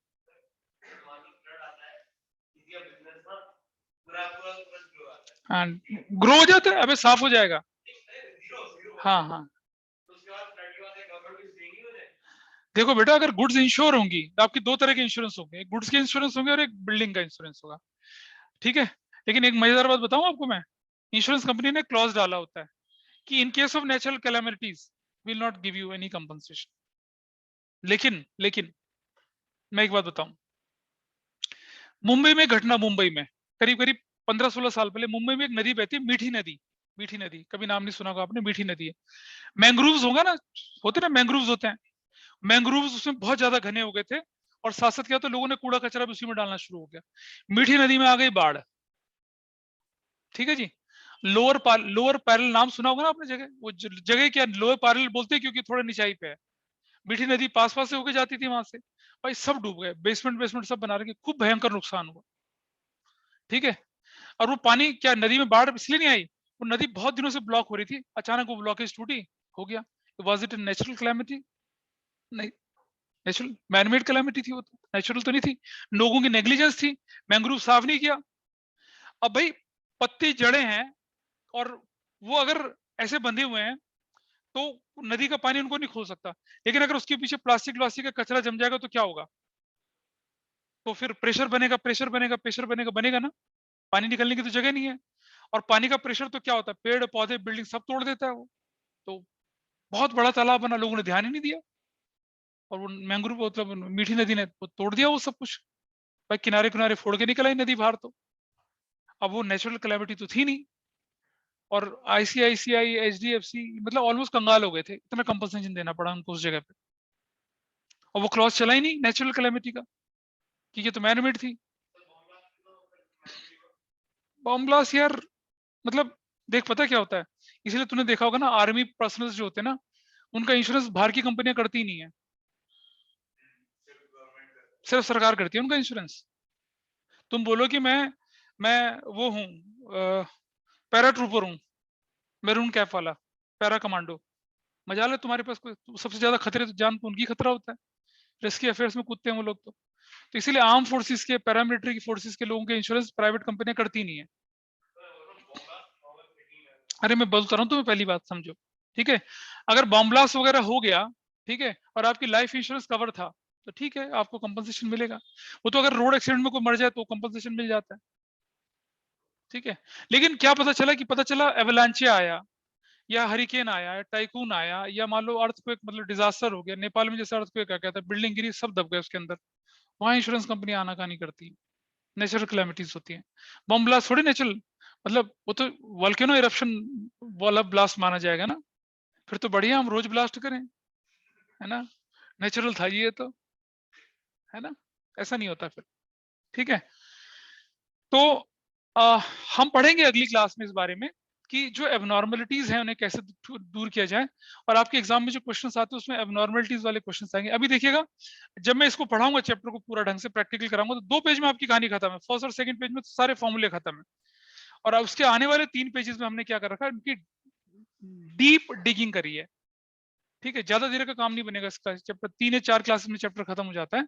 ग्रो हो जाता है, अबे साफ हो जाएगा। हाँ हाँ, देखो बेटा, अगर गुड्स इंश्योर होंगी तो आपकी दो तरह के इंश्योरेंस होंगे, एक गुड्स के इंश्योरेंस होंगे और एक बिल्डिंग का इंश्योरेंस होगा, ठीक है। लेकिन एक मजेदार बात बताऊं आपको मैं, इंश्योरेंस कंपनी ने क्लॉज डाला होता है कि in case of natural calamities will not give you any compensation. लेकिन मैं एक बात बताऊं, मुंबई में घटना, मुंबई में करीब करीब 15-16 साल पहले मुंबई में एक नदी बहती है, मीठी नदी, कभी नाम नहीं सुना होगा आपने, मीठी नदी है। मैंग्रोव्स होगा ना, होते ना मैंग्रोव्स होते हैं, मैंग्रोव्स उसमें बहुत ज्यादा घने हो गए थे, और साथ साथ क्या, तो लोगों ने कूड़ा कचरा भी उसी में डालना शुरू हो गया। मीठी नदी में आ गई बाढ़, ठीक है जी। लोअर पैरल नाम सुना होगा ना आपने, जगह, वो जगह क्या लोअर पैरल बोलते हैं क्योंकि थोड़ा निचाई पे है। मीठी नदी पास पास से होकर जाती थी वहां से, भाई सब डूब गए, बेसमेंट सब बना रखे, खूब भयंकर नुकसान हुआ, ठीक है। और वो पानी क्या, नदी में बाढ़ इसलिए नहीं आई, वो नदी बहुत दिनों से ब्लॉक हो रही थी, अचानक वो ब्लॉकेज टूटी, हो गया। Was it a natural calamity? नहीं, नेचुरल मैनमेड कैलामिटी थी वो, तो नेचुरल तो नहीं थी, लोगों की नेग्लिजेंस थी, मैंग्रोव साफ नहीं किया। अब भाई पत्ती जड़े हैं और वो अगर ऐसे बंधे हुए हैं तो नदी का पानी उनको नहीं खो सकता, लेकिन अगर उसके पीछे प्लास्टिक का कचरा जम जाएगा तो क्या होगा? तो फिर बनेगा ना, पानी निकलने की तो जगह नहीं है। और पानी का प्रेशर तो क्या होता है, पेड़ पौधे बिल्डिंग सब तोड़ देता है वो, तो बहुत बड़ा तालाब बना, लोगों ने ध्यान ही नहीं दिया, और वो मैंग्रोव मतलब मीठी नदी ने तोड़ दिया वो सब कुछ, भाई किनारे किनारे फोड़ के निकल आई नदी बाहर। तो अब वो नेचुरल कैलामिटी तो थी नहीं, और आईसीआईसीआई, एचडीएफसी मतलब ऑलमोस्ट कंगाल हो गए थे, इतना कंपनसेशन देना पड़ा उनको उस जगह पे, और वो क्लॉज चला ही नहीं नेचुरल कैलामिटी का, कि ये तो मैनमेड थी। बॉम्ब ब्लास्ट यार, मतलब देख पता क्या होता है, इसलिए तूने देखा होगा ना, आर्मी पर्सनल जो होते हैं ना, उनका इंश्योरेंस बाहर की कंपनियां करती ही नहीं है, सिर्फ सरकार करती है उनका इंश्योरेंस। तुम बोलो कि मैं वो हूँ, पैरा ट्रूपर हूँ, मैरून कैप वाला, पैरा कमांडो, मजाल है तुम्हारे पास कोई, सबसे ज्यादा खतरे तो जान तो उनकी खतरा होता है, रिस्की अफेयर्स में कूदते हैं वो लोग। तो इसीलिए आर्म फोर्सेस के, पैरामिलिट्री की फोर्सेस के लोगों के इंश्योरेंस प्राइवेट कंपनियां करती नहीं है। अरे मैं बोलता रहा हूँ तुम्हें, पहली बात समझो, ठीक है। अगर बॉम्ब ब्लास्ट वगैरह हो गया, ठीक है, और आपकी लाइफ इंश्योरेंस कवर था तो ठीक है, आपको कंपनसेशन मिलेगा। वो तो अगर रोड एक्सीडेंट में कोई मर जाए तो कंपनसेशन मिल जाता है, ठीक है। लेकिन क्या पता चला एवलांचे आया, या हरिकेन आया, या टाइकून आया, या मान लो अर्थक्वेक, मतलब डिजास्टर हो गया, नेपाल में जैसे अर्थक्वेक आ गया था, बिल्डिंग गिरी, सब दब गए उसके अंदर, वहां इंश्योरेंस कंपनी आनाकानी करती है, नेचुरल कैलामिटीज होती है। बॉम्ब ब्लास्ट थोड़ी नेचुरल, मतलब वो तो वोल्केनो इरप्शन वाला ब्लास्ट माना जाएगा ना, फिर तो बढ़िया हम रोज ब्लास्ट करें, है ना, नेचुरल था ये तो, है ना, ऐसा नहीं होता फिर, ठीक है। तो हम पढ़ेंगे अगली क्लास में इस बारे में कि जो एबनॉर्मलिटीज हैं उन्हें कैसे दूर किया जाए, और आपके एग्जाम में जो क्वेश्चंस आते हैं उसमें एबनॉर्मलिटीज वाले क्वेश्चंस आएंगे। अभी देखिएगा, जब मैं इसको पढ़ाऊंगा, चैप्टर को पूरा ढंग से प्रैक्टिकल कराऊंगा, तो 2 पेज में आपकी कहानी खत्म है, फर्स्ट और सेकंड पेज में तो सारे फॉर्मूले खत्म है, और अब उसके आने वाले 3 पेजेस में हमने क्या कर रखा है, उनकी डीप डिगिंग करी है, ठीक है। ज्यादा देर का काम नहीं बनेगा इसका, चैप्टर 3 या 4 क्लासेस में चैप्टर खत्म हो जाता है,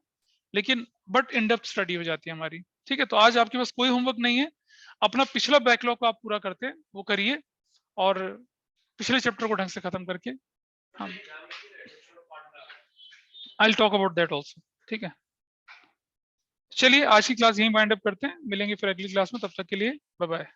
लेकिन बट इन डेप्थ स्टडी हो जाती है हमारी, ठीक है। तो आज आपके पास कोई होमवर्क नहीं है, अपना पिछला बैकलॉग को आप पूरा करते हैं वो करिए, और पिछले चैप्टर को ढंग से खत्म करके हम I will talk about that also, ठीक है। चलिए आज की क्लास यहीं वाइंड अप करते हैं, मिलेंगे फिर अगली क्लास में, तब तक के लिए बाय बाय।